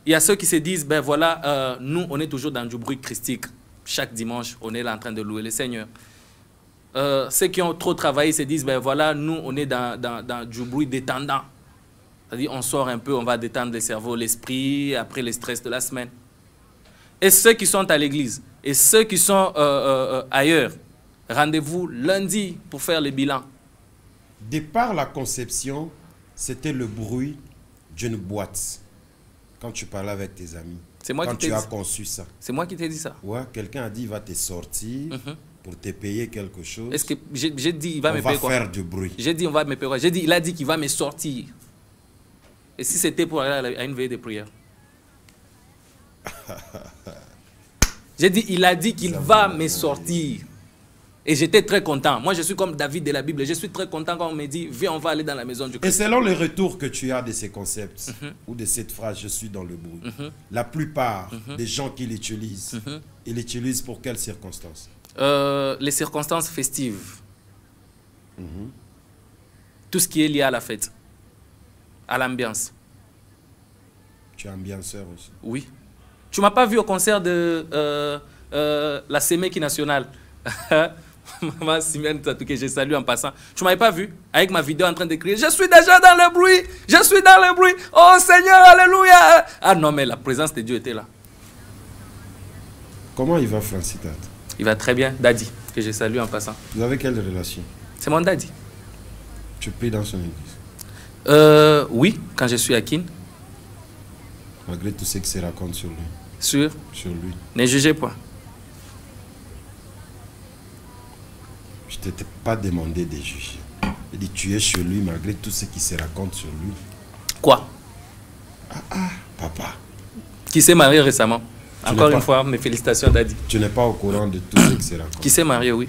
Il y a ceux qui se disent, ben voilà, nous, on est toujours dans du bruit christique. Chaque dimanche, on est là en train de louer le Seigneur. Ceux qui ont trop travaillé se disent, ben voilà, nous, on est dans du bruit détendant. C'est-à-dire, on sort un peu, on va détendre le cerveau, l'esprit, après le stress de la semaine. Et ceux qui sont à l'église, et ceux qui sont ailleurs, rendez-vous lundi pour faire le bilan. Départ la conception, c'était le bruit d'une boîte. Quand tu parlais avec tes amis. C'est moi quand qui tu as conçu ça. C'est moi qui t'ai dit ça. Ouais, quelqu'un a dit il va te sortir pour te payer quelque chose. Est-ce que j'ai dit il va me payer quoi? On va faire du bruit. J'ai dit on va me payer quoi? J'ai dit il a dit qu'il va me sortir. Et si c'était pour aller à une veille de prière? J'ai dit il a dit qu'il va me sortir. Et j'étais très content. Moi, je suis comme David de la Bible. Je suis très content quand on me dit, viens, on va aller dans la maison du Christ. Et selon les retours que tu as de ces concepts, ou de cette phrase, je suis dans le bruit, la plupart des gens qui l'utilisent, ils l'utilisent pour quelles circonstances? Les circonstances festives. Tout ce qui est lié à la fête, à l'ambiance. Tu es ambianceur aussi? Oui. Tu ne m'as pas vu au concert de la Séméki nationale. Maman Simène Tatouké, je salue en passant. Tu ne m'avais pas vu avec ma vidéo en train de crier, je suis déjà dans le bruit, je suis dans le bruit, oh Seigneur, alléluia. Ah non, mais la présence de Dieu était là. Comment il va, Francitat? Il va très bien, Daddy, que je salue en passant. Vous avez quelle relation? C'est mon Daddy. Tu pries dans son église? Oui, quand je suis à Kin. Malgré tout ce qui se raconte sur lui? Sur lui. Ne jugez pas. Je ne t'ai pas demandé de juger. Il dit tu es chez lui malgré tout ce qui se raconte sur lui. Quoi? Papa. Qui s'est marié récemment? Encore une fois, mes félicitations, Daddy. Tu n'es pas au courant de tout ce qui se raconte? Qui s'est marié, oui.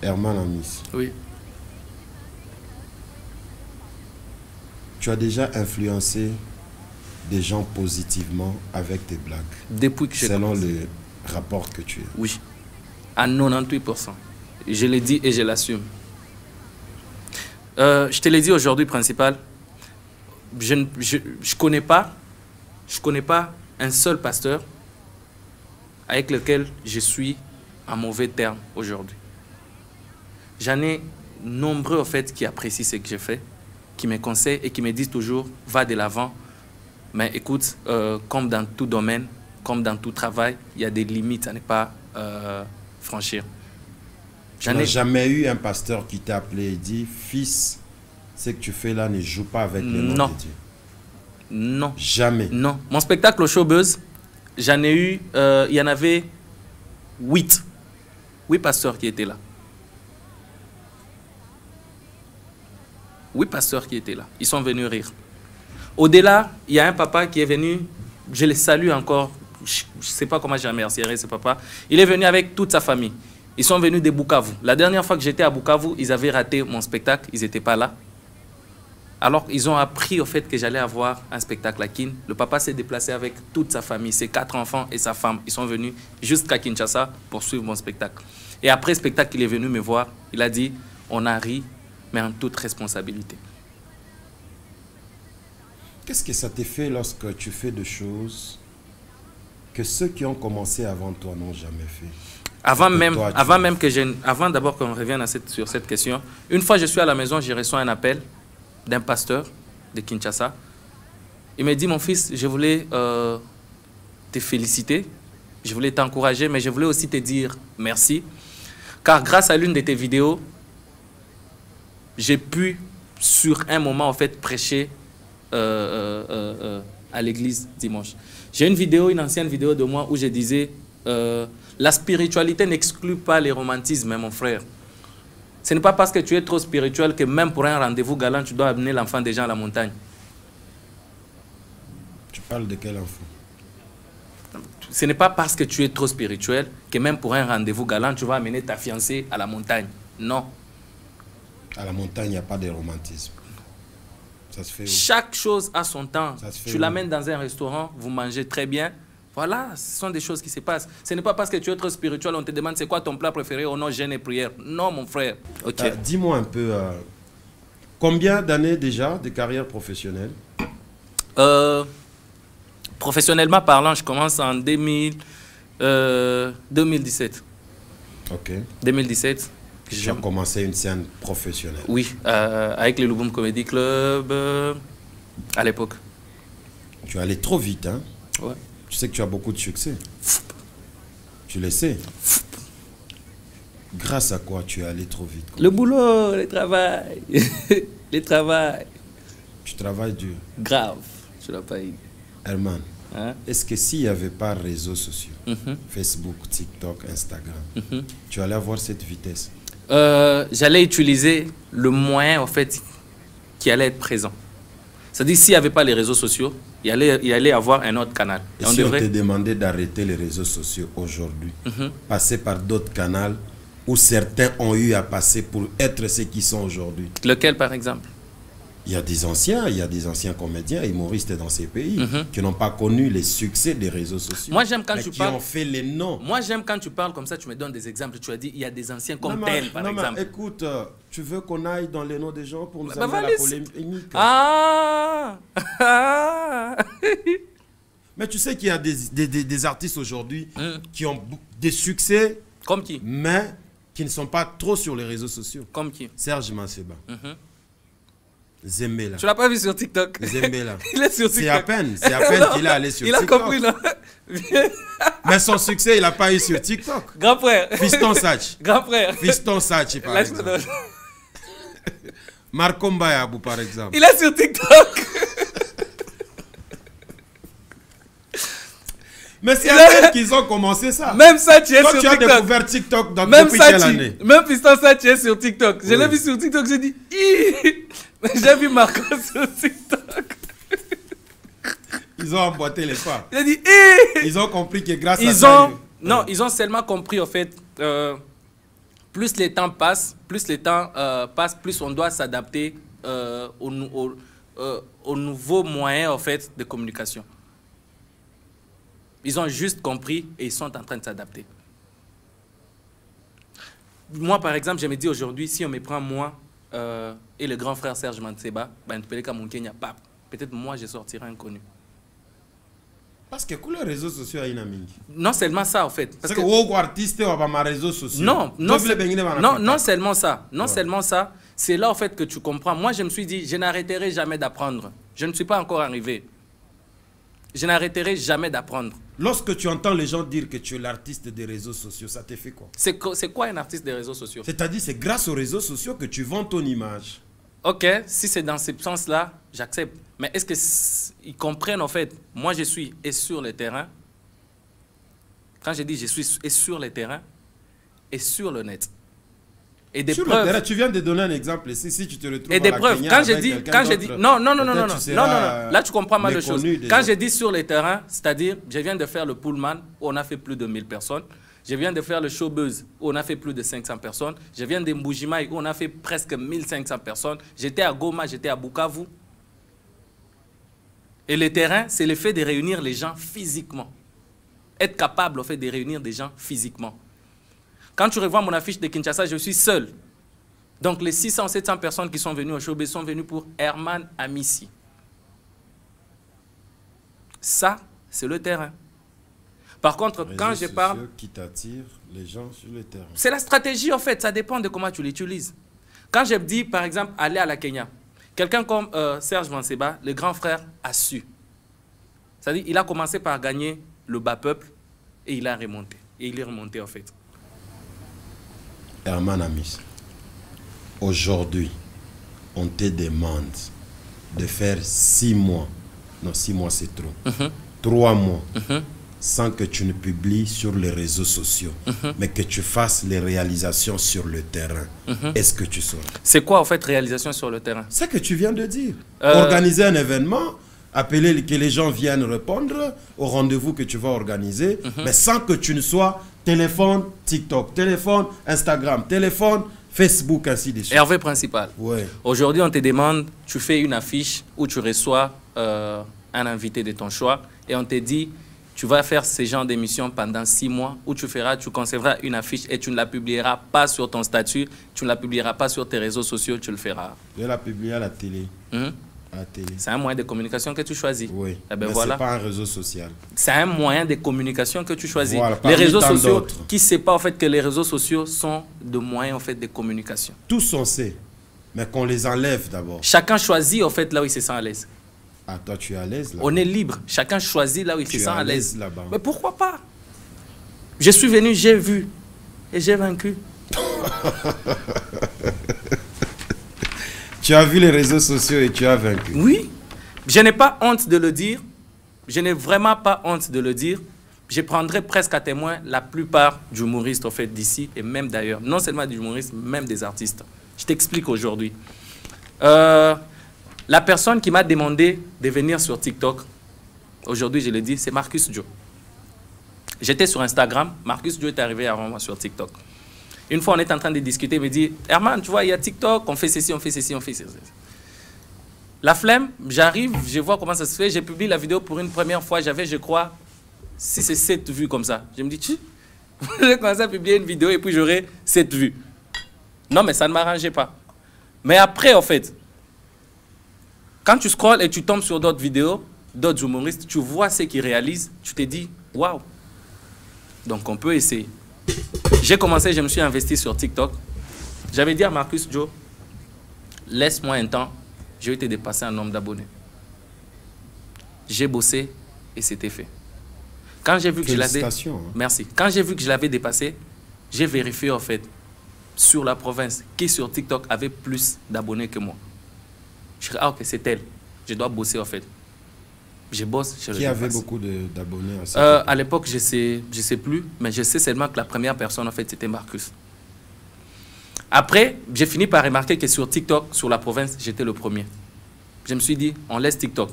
Herman Amis. Oui. Tu as déjà influencé des gens positivement avec tes blagues? Depuis que selon le rapport que tu es? Oui. À 98%. Je l'ai dit et je l'assume. Je te l'ai dit aujourd'hui, principal. Je ne connais pas un seul pasteur avec lequel je suis en mauvais terme aujourd'hui. J'en ai nombreux, en fait, qui apprécient ce que j'ai fait, qui me conseillent et qui me disent toujours, va de l'avant. Mais écoute, comme dans tout domaine, comme dans tout travail, il y a des limites à ne pas franchir. Tu n'as jamais eu un pasteur qui t'a appelé et dit, fils, ce que tu fais là ne joue pas avec le nom de Dieu? Non. Jamais? Non. Mon spectacle au Showbuzz, j'en ai eu, il y en avait 8 pasteurs qui étaient là. 8 pasteurs qui étaient là. Ils sont venus rire. Au-delà, il y a un papa qui est venu, je le salue encore, je ne sais pas comment je remercierai ce papa. Il est venu avec toute sa famille. Ils sont venus de Bukavu. La dernière fois que j'étais à Bukavu, ils avaient raté mon spectacle, ils n'étaient pas là. Alors, ils ont appris au fait que j'allais avoir un spectacle à Kin. Le papa s'est déplacé avec toute sa famille, ses 4 enfants et sa femme. Ils sont venus jusqu'à Kinshasa pour suivre mon spectacle. Et après le spectacle, il est venu me voir. Il a dit, on a ri, mais en toute responsabilité. Qu'est-ce que ça te fait lorsque tu fais des choses que ceux qui ont commencé avant toi n'ont jamais fait? Avant d'abord qu'on revienne sur cette question, une fois je suis à la maison, j'ai reçu un appel d'un pasteur de Kinshasa. Il m'a dit, mon fils, je voulais te féliciter, je voulais t'encourager, mais je voulais aussi te dire merci, car grâce à l'une de tes vidéos, j'ai pu, sur un moment, en fait, prêcher à l'église dimanche. J'ai une ancienne vidéo de moi où je disais la spiritualité n'exclut pas les romantismes, mon frère. Ce n'est pas parce que tu es trop spirituel que même pour un rendez-vous galant, tu dois amener l'enfant des gens à la montagne. Tu parles de quel enfant? Ce n'est pas parce que tu es trop spirituel que même pour un rendez-vous galant, tu vas amener ta fiancée à la montagne. Non. À la montagne, il n'y a pas de romantisme. Ça se fait où? Chaque chose a son temps. Tu l'amènes dans un restaurant, vous mangez très bien. Voilà, ce sont des choses qui se passent. Ce n'est pas parce que tu es trop spirituel, on te demande c'est quoi ton plat préféré ou non, jeûne et prière. Non, mon frère. Okay. Dis-moi un peu, combien d'années déjà de carrière professionnelle? Professionnellement parlant, je commence en 2017. Ok. 2017. Tu as commencé une scène professionnelle? Oui, avec le Lubum Comedy Club à l'époque. Tu allais trop vite, hein? Ouais. Tu sais que tu as beaucoup de succès. Tu le sais. Grâce à quoi tu es allé trop vite? Le boulot, le travail. Le travail. Tu travailles dur? Grave, je l'ai pas eu. Herman, hein? Est-ce que s'il n'y avait pas de réseaux sociaux, Facebook, TikTok, Instagram, tu allais avoir cette vitesse? J'allais utiliser le moyen en fait qui allait être présent. C'est-à-dire s'il n'y avait pas les réseaux sociaux, il allait avoir un autre canal. Et si on te demandait d'arrêter les réseaux sociaux aujourd'hui, passer par d'autres canaux où certains ont eu à passer pour être ceux qui sont aujourd'hui? Lequel par exemple? Il y a des anciens comédiens, humoristes dans ces pays qui n'ont pas connu les succès des réseaux sociaux. Moi j'aime quand tu parles. Qui ont fait les noms. Moi j'aime quand tu parles comme ça, tu me donnes des exemples. Tu as dit il y a des anciens comme tel par exemple. Mais écoute, tu veux qu'on aille dans les noms des gens pour nous amener à la polémique? Mais tu sais qu'il y a des artistes aujourd'hui qui ont des succès. Comme qui? Mais qui ne sont pas trop sur les réseaux sociaux. Comme qui? Serge Manseba. Zembela. Tu l'as pas vu sur TikTok? Zembela. Il est sur TikTok. C'est à peine qu'il est allé sur TikTok. Il a compris là. Mais son succès, il n'a pas eu sur TikTok. Grand frère. Fiston Satch. Grand frère. Fiston Satch, par exemple. Marco Mbayabou, par exemple. Il est sur TikTok. Mais c'est à peine qu'ils ont commencé ça. Même ça, tu es sur TikTok. Quand tu as découvert TikTok depuis quelle année? Même Fiston Satch, tu es sur TikTok. Je l'ai vu sur TikTok, j'ai dit... J'ai vu Marco sur TikTok. Ils ont emboîté les pas. J'ai dit... Ils ont compris que grâce à ça... Non, ils ont seulement compris, en fait, plus les temps passent, plus on doit s'adapter aux nouveaux moyens, en fait, de communication. Ils ont juste compris et ils sont en train de s'adapter. Moi, par exemple, je me dis aujourd'hui, si on me prend moi et le grand frère Serge Manseba, peut-être moi, je sortirai inconnu. Parce que les réseaux sociaux ont une. Non seulement ça, en fait. Parce que les artistes ont des réseaux sociaux. Non seulement ça. Non seulement ça. C'est là, en fait, que tu comprends. Moi, je me suis dit, je n'arrêterai jamais d'apprendre. Je ne suis pas encore arrivé. Je n'arrêterai jamais d'apprendre. Lorsque tu entends les gens dire que tu es l'artiste des réseaux sociaux, ça te fait quoi? C'est quoi un artiste des réseaux sociaux? C'est-à-dire c'est grâce aux réseaux sociaux que tu vends ton image. Ok, si c'est dans ce sens-là, j'accepte. Mais est-ce qu'ils comprennent en fait? Moi je suis sur le terrain Quand je dis je suis sur les terrains et sur le net. Et des sur preuves. Le terrain, tu viens de donner un exemple. Si tu te retrouves et des preuves. Quand je dis, non, là tu comprends mal les choses. Quand je dis sur les terrains, c'est-à-dire, je viens de faire le Pullman où on a fait plus de 1000 personnes. Je viens de faire le Showbuzz où on a fait plus de 500 personnes. Je viens de Mbujimaï où on a fait presque 1500 personnes. J'étais à Goma, j'étais à Bukavu. Et le terrain, c'est le fait de réunir les gens physiquement. Être capable, en fait, de réunir des gens physiquement. Quand tu revois mon affiche de Kinshasa, je suis seul. Donc les 600, 700 personnes qui sont venues au Showbuzz sont venues pour Herman Amissi. Ça, c'est le terrain. Par contre, quand je parle... qui t'attire les gens sur le terrain. C'est la stratégie, en fait. Ça dépend de comment tu l'utilises. Quand je dis, par exemple, aller à la Kenya, quelqu'un comme Serge Manseba, le grand frère, a su. C'est-à-dire, il a commencé par gagner le bas peuple et il a remonté. Et il est remonté, en fait. Herman Amissi, aujourd'hui, on te demande de faire 6 mois. Non, 6 mois, c'est trop. 3 mois. Sans que tu ne publies sur les réseaux sociaux, mais que tu fasses les réalisations sur le terrain. Est-ce que tu sauras? C'est quoi, en fait, réalisation sur le terrain? C'est que tu viens de dire. Organiser un événement, appeler que les gens viennent répondre au rendez-vous que tu vas organiser, mais sans que tu ne sois téléphone, TikTok, téléphone, Instagram, téléphone, Facebook, ainsi de suite. Hervé Principal. Ouais. Aujourd'hui, on te demande, tu fais une affiche où tu reçois un invité de ton choix et on te dit, tu vas faire ce genre d'émission pendant 6 mois où tu concevras une affiche et tu ne la publieras pas sur ton statut, tu ne la publieras pas sur tes réseaux sociaux, tu le feras. Je vais la publier à la télé. C'est un moyen de communication que tu choisis. Oui, eh ben mais voilà. C'est pas un réseau social. C'est un moyen de communication que tu choisis. Voilà, les réseaux sociaux, qui ne sait pas en fait que les réseaux sociaux sont de moyens en fait de communication. Tous on sait, mais qu'on les enlève d'abord. Chacun choisit en fait là où il se sent à l'aise. Ah, toi tu es à l'aise là. On est libre. Chacun choisit là où il se sent à l'aise. Là-bas. Mais pourquoi pas? Je suis venu, j'ai vu et j'ai vaincu. Tu as vu les réseaux sociaux et tu as vaincu. Oui. Je n'ai pas honte de le dire. Je n'ai vraiment pas honte de le dire. Je prendrai presque à témoin la plupart des humoristes en fait d'ici et même d'ailleurs. Non seulement des humoristes, même des artistes. Je t'explique aujourd'hui. La personne qui m'a demandé de venir sur TikTok, aujourd'hui je le dis, c'est Marcus Joe. J'étais sur Instagram, Marcus Joe est arrivé avant moi sur TikTok. Une fois on est en train de discuter, il me dit, Herman, tu vois, il y a TikTok, on fait ceci, on fait ceci, on fait ceci. La flemme, j'arrive, je vois comment ça se fait, j'ai publié la vidéo pour une première fois, j'avais, je crois, 6 et 7 vues comme ça. Je me dis, j'ai commencé à publier une vidéo et puis j'aurai 7 vues. Non, mais ça ne m'arrangeait pas. Mais après, en fait, quand tu scrolles et tu tombes sur d'autres vidéos, d'autres humoristes, tu vois ce qu'ils réalisent, tu te dis, waouh. Donc on peut essayer. J'ai commencé, je me suis investi sur TikTok. J'avais dit à Marcus Joe, laisse-moi un temps, je vais te dépasser un nombre d'abonnés. J'ai bossé et c'était fait. Quand j'ai vu que je l'avais... Merci. Quand j'ai vu que je l'avais dépassé, j'ai vérifié en fait sur la province qui sur TikTok avait plus d'abonnés que moi. Je dis, ah ok, c'est elle. Je dois bosser en fait. Je bosse. Qui avait beaucoup d'abonnés à l'époque, je sais plus, mais je sais seulement que la première personne en fait c'était Marcus. Après, j'ai fini par remarquer que sur TikTok, sur la province, j'étais le premier. Je me suis dit, on laisse TikTok.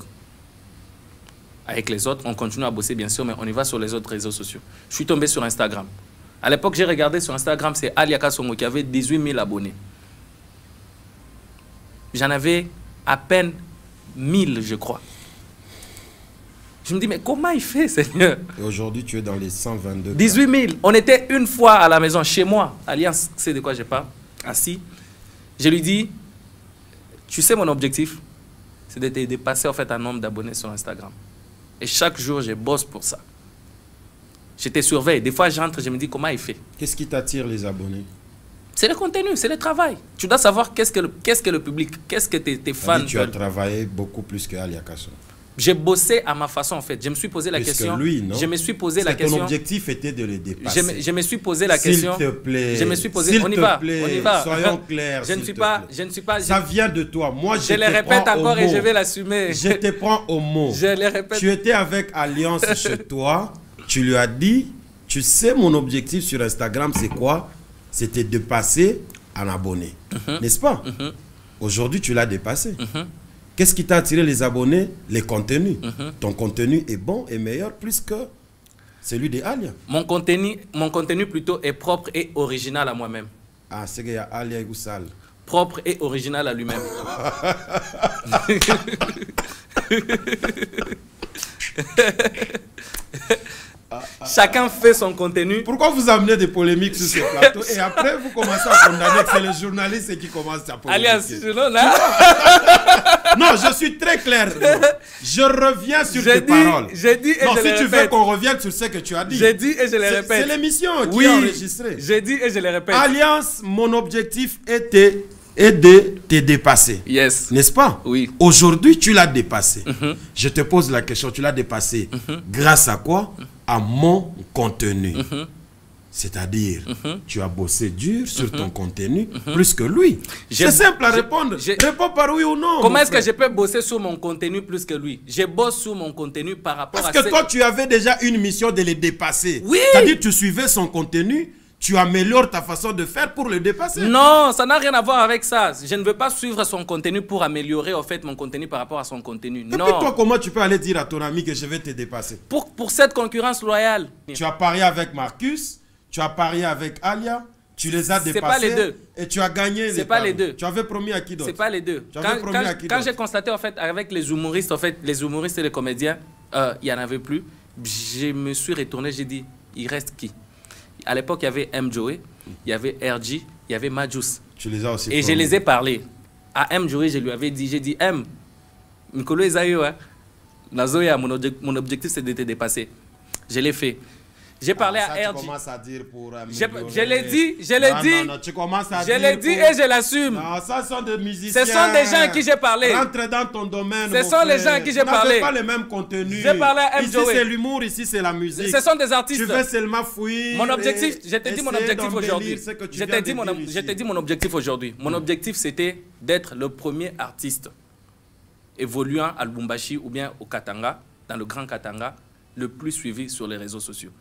Avec les autres, on continue à bosser bien sûr, mais on y va sur les autres réseaux sociaux. Je suis tombé sur Instagram. À l'époque, j'ai regardé sur Instagram, c'est Aliaka Songo qui avait 18 000 abonnés. J'en avais à peine 1000, je crois. Je me dis, mais comment il fait, Seigneur? Et aujourd'hui, tu es dans les 122. 18 000. On était une fois à la maison, chez moi. Alliance, c'est de quoi je parle. Assis. Je lui dis, tu sais, mon objectif, c'est de te dépasser en fait un nombre d'abonnés sur Instagram. Et chaque jour, je bosse pour ça. Je te surveille. Des fois, j'entre, je me dis, comment il fait? Qu'est-ce qui t'attire, les abonnés? C'est le contenu, c'est le travail. Tu dois savoir qu'est-ce que le public, qu'est-ce que tes fans... Tu as travaillé beaucoup plus que Aliaka Songo. J'ai bossé à ma façon, en fait. Je me suis posé la question. Lui, non? Je me suis posé la question. Ton objectif était de le dépasser. Je me suis posé la question. S'il te plaît. Je me suis posé. On y va. Plaît, on y va. Soyons clairs. Je ne suis pas. Ça vient de toi. Moi, je le répète encore et je vais l'assumer. Je te prends au mot. Je le répète. Tu étais avec Alliance chez toi. Tu lui as dit, Tu sais, mon objectif sur Instagram, c'est quoi? C'était de passer en abonné. N'est-ce pas? Aujourd'hui, tu l'as dépassé. Qu'est-ce qui t'a attiré les abonnés? Les contenus. Ton contenu est bon et meilleur plus que celui de Alia. Mon contenu plutôt est propre et original à moi-même. Ah, c'est qu'il y a Alia et Goussal. Propre et original à lui-même. Chacun fait son contenu. Pourquoi vous amenez des polémiques sur ce plateau et après vous commencez à condamner que c'est les journalistes qui commencent à polémiquer? Alias, là. Non, je suis très clair. Je reviens sur tes paroles. J'ai dit et non, je si le tu répète. veux qu'on revienne sur ce que tu as dit. J'ai dit et je le répète. C'est l'émission qui est enregistrée. J'ai dit et je le répète. Alliance, mon objectif était de te dépasser. Yes. N'est-ce pas? Oui. Aujourd'hui, tu l'as dépassé. Je te pose la question, tu l'as dépassé grâce à quoi? À mon contenu. C'est-à-dire, tu as bossé dur sur ton contenu plus que lui. C'est simple à répondre. Réponds par oui ou non. Comment est-ce que je peux bosser sur mon contenu plus que lui? Je bosse sur mon contenu par rapport à... Parce que toi, tu avais déjà une mission de le dépasser. Oui. C'est-à-dire, tu suivais son contenu, tu améliores ta façon de faire pour le dépasser. Non, ça n'a rien à voir avec ça. Je ne veux pas suivre son contenu pour améliorer en fait mon contenu par rapport à son contenu. Et non. puis toi, comment tu peux aller dire à ton ami que je vais te dépasser? Pour cette concurrence loyale. Tu as parié avec Marcus, tu as parié avec Alia, tu les as dépassés. C'est pas les deux. Et tu as gagné. C'est pas les deux. Tu avais promis à qui d'autre? C'est pas les deux. Quand j'ai constaté en fait avec les humoristes, les humoristes et les comédiens, il n'y en avait plus. Je me suis retourné, j'ai dit, il reste qui? À l'époque, il y avait M. Joey, il y avait RG, il y avait Majus. Tu les as aussi. Et je les ai parlé. À M. Joey, je lui avais dit, j'ai dit, M, Nkolo Ezayo, Nazoya, mon objectif c'est de te dépasser. Je l'ai fait. J'ai parlé à RG. Tu commences à dire pour je l'ai dit, tu commences à je l'ai dit et je l'assume. Non, ça sont des musiciens. Ce sont des gens à qui j'ai parlé. Rentre dans ton domaine. Ce sont les gens à qui j'ai parlé. Tu n'avez pas les mêmes contenus. J'ai parlé à M. Ici Joey. c'est l'humour, ici c'est la musique. Ce sont des artistes. Tu veux seulement fuir. Mon objectif, je t'ai dit mon objectif aujourd'hui. Je t'ai dit mon objectif aujourd'hui. Mon objectif c'était d'être le premier artiste évoluant à Lubumbashi ou bien au Katanga, dans le Grand Katanga, le plus suivi sur les réseaux sociaux.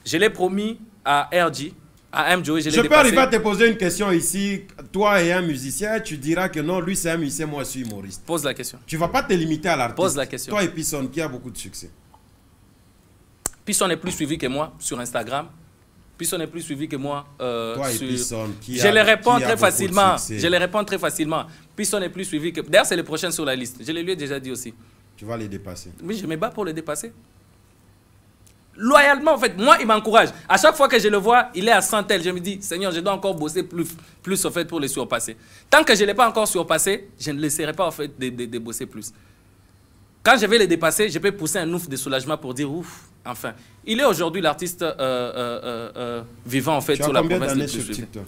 Je l'ai promis à RG, à M. Joey, je peux arriver à te poser une question ici. Toi et un musicien, tu diras que non, lui c'est un musicien, moi je suis humoriste. Pose la question. Tu ne vas pas te limiter à l'artiste. Pose la question. Toi et Pisson, qui a beaucoup de succès? Pisson est plus suivi que moi sur Instagram. Pisson est plus suivi que moi toi sur... Et Pisson, je les réponds très facilement. Je les réponds très facilement. Pisson est plus suivi que... D'ailleurs, c'est le prochain sur la liste. Je lui ai déjà dit aussi. Tu vas les dépasser. Oui, je me bats pour les dépasser. Loyalement, en fait, moi, il m'encourage. À chaque fois que je le vois, il est à 100 tel. Je me dis, Seigneur, je dois encore bosser plus en fait, pour le surpasser. Tant que je ne l'ai pas encore surpassé, je ne laisserai pas en fait, de bosser plus. Quand je vais le dépasser, je peux pousser un ouf de soulagement pour dire, ouf, enfin. Il est aujourd'hui l'artiste vivant en fait, sur la province de sur TikTok?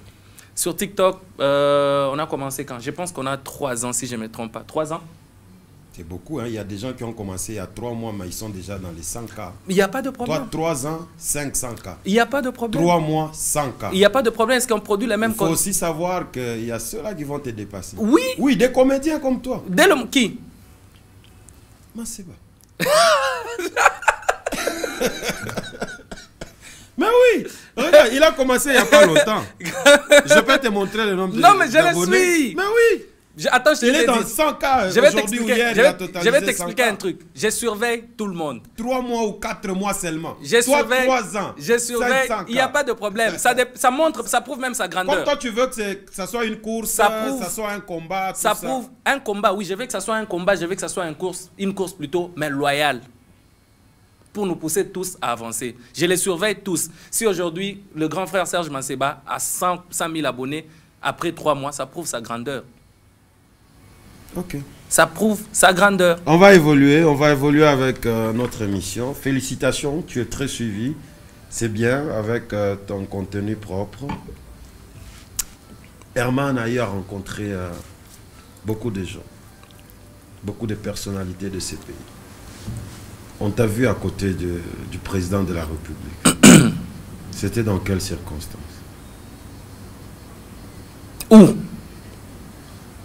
Sur TikTok, on a commencé quand? Je pense qu'on a 3 ans, si je ne me trompe pas. 3 ans? C'est beaucoup, hein. Il y a des gens qui ont commencé il y a 3 mois, mais ils sont déjà dans les 100K. Il n'y a pas de problème. Toi, 3 ans, 500K. Il n'y a pas de problème. 3 mois, 100K. Il n'y a pas de problème. Est-ce qu'on produit la même... Il faut aussi savoir qu'il y a ceux-là qui vont te dépasser. Oui. Oui, des comédiens comme toi. Qui? Maseba. Mais oui, regarde, il a commencé il n'y a pas longtemps. Je peux te montrer le nombre d'abonnés. Non, mais je le suis. Mais oui. Attends, il est dans 100K aujourd'hui ou hier, il a totalisé 100K. Je vais t'expliquer un truc. Je surveille tout le monde. 3 mois ou 4 mois seulement. Je surveille, 3 ans. Je surveille. Il n'y a pas de problème. Ça montre, ça prouve même sa grandeur. Comme toi, tu veux que ça soit une course, ça soit un combat. Ça prouve un combat. Oui, je veux que ça soit un combat. Je veux que ça soit une course plutôt, mais loyale. Pour nous pousser tous à avancer. Je les surveille tous. Si aujourd'hui, le grand frère Serge Manseba a 100 000 abonnés, après 3 mois, ça prouve sa grandeur. Ok. Ça prouve sa grandeur. On va évoluer avec notre émission. Félicitations, tu es très suivi. C'est bien avec ton contenu propre. Herman a eu à rencontrer beaucoup de gens, beaucoup de personnalités de ces pays. On t'a vu à côté du président de la République. C'était dans quelles circonstances? Où?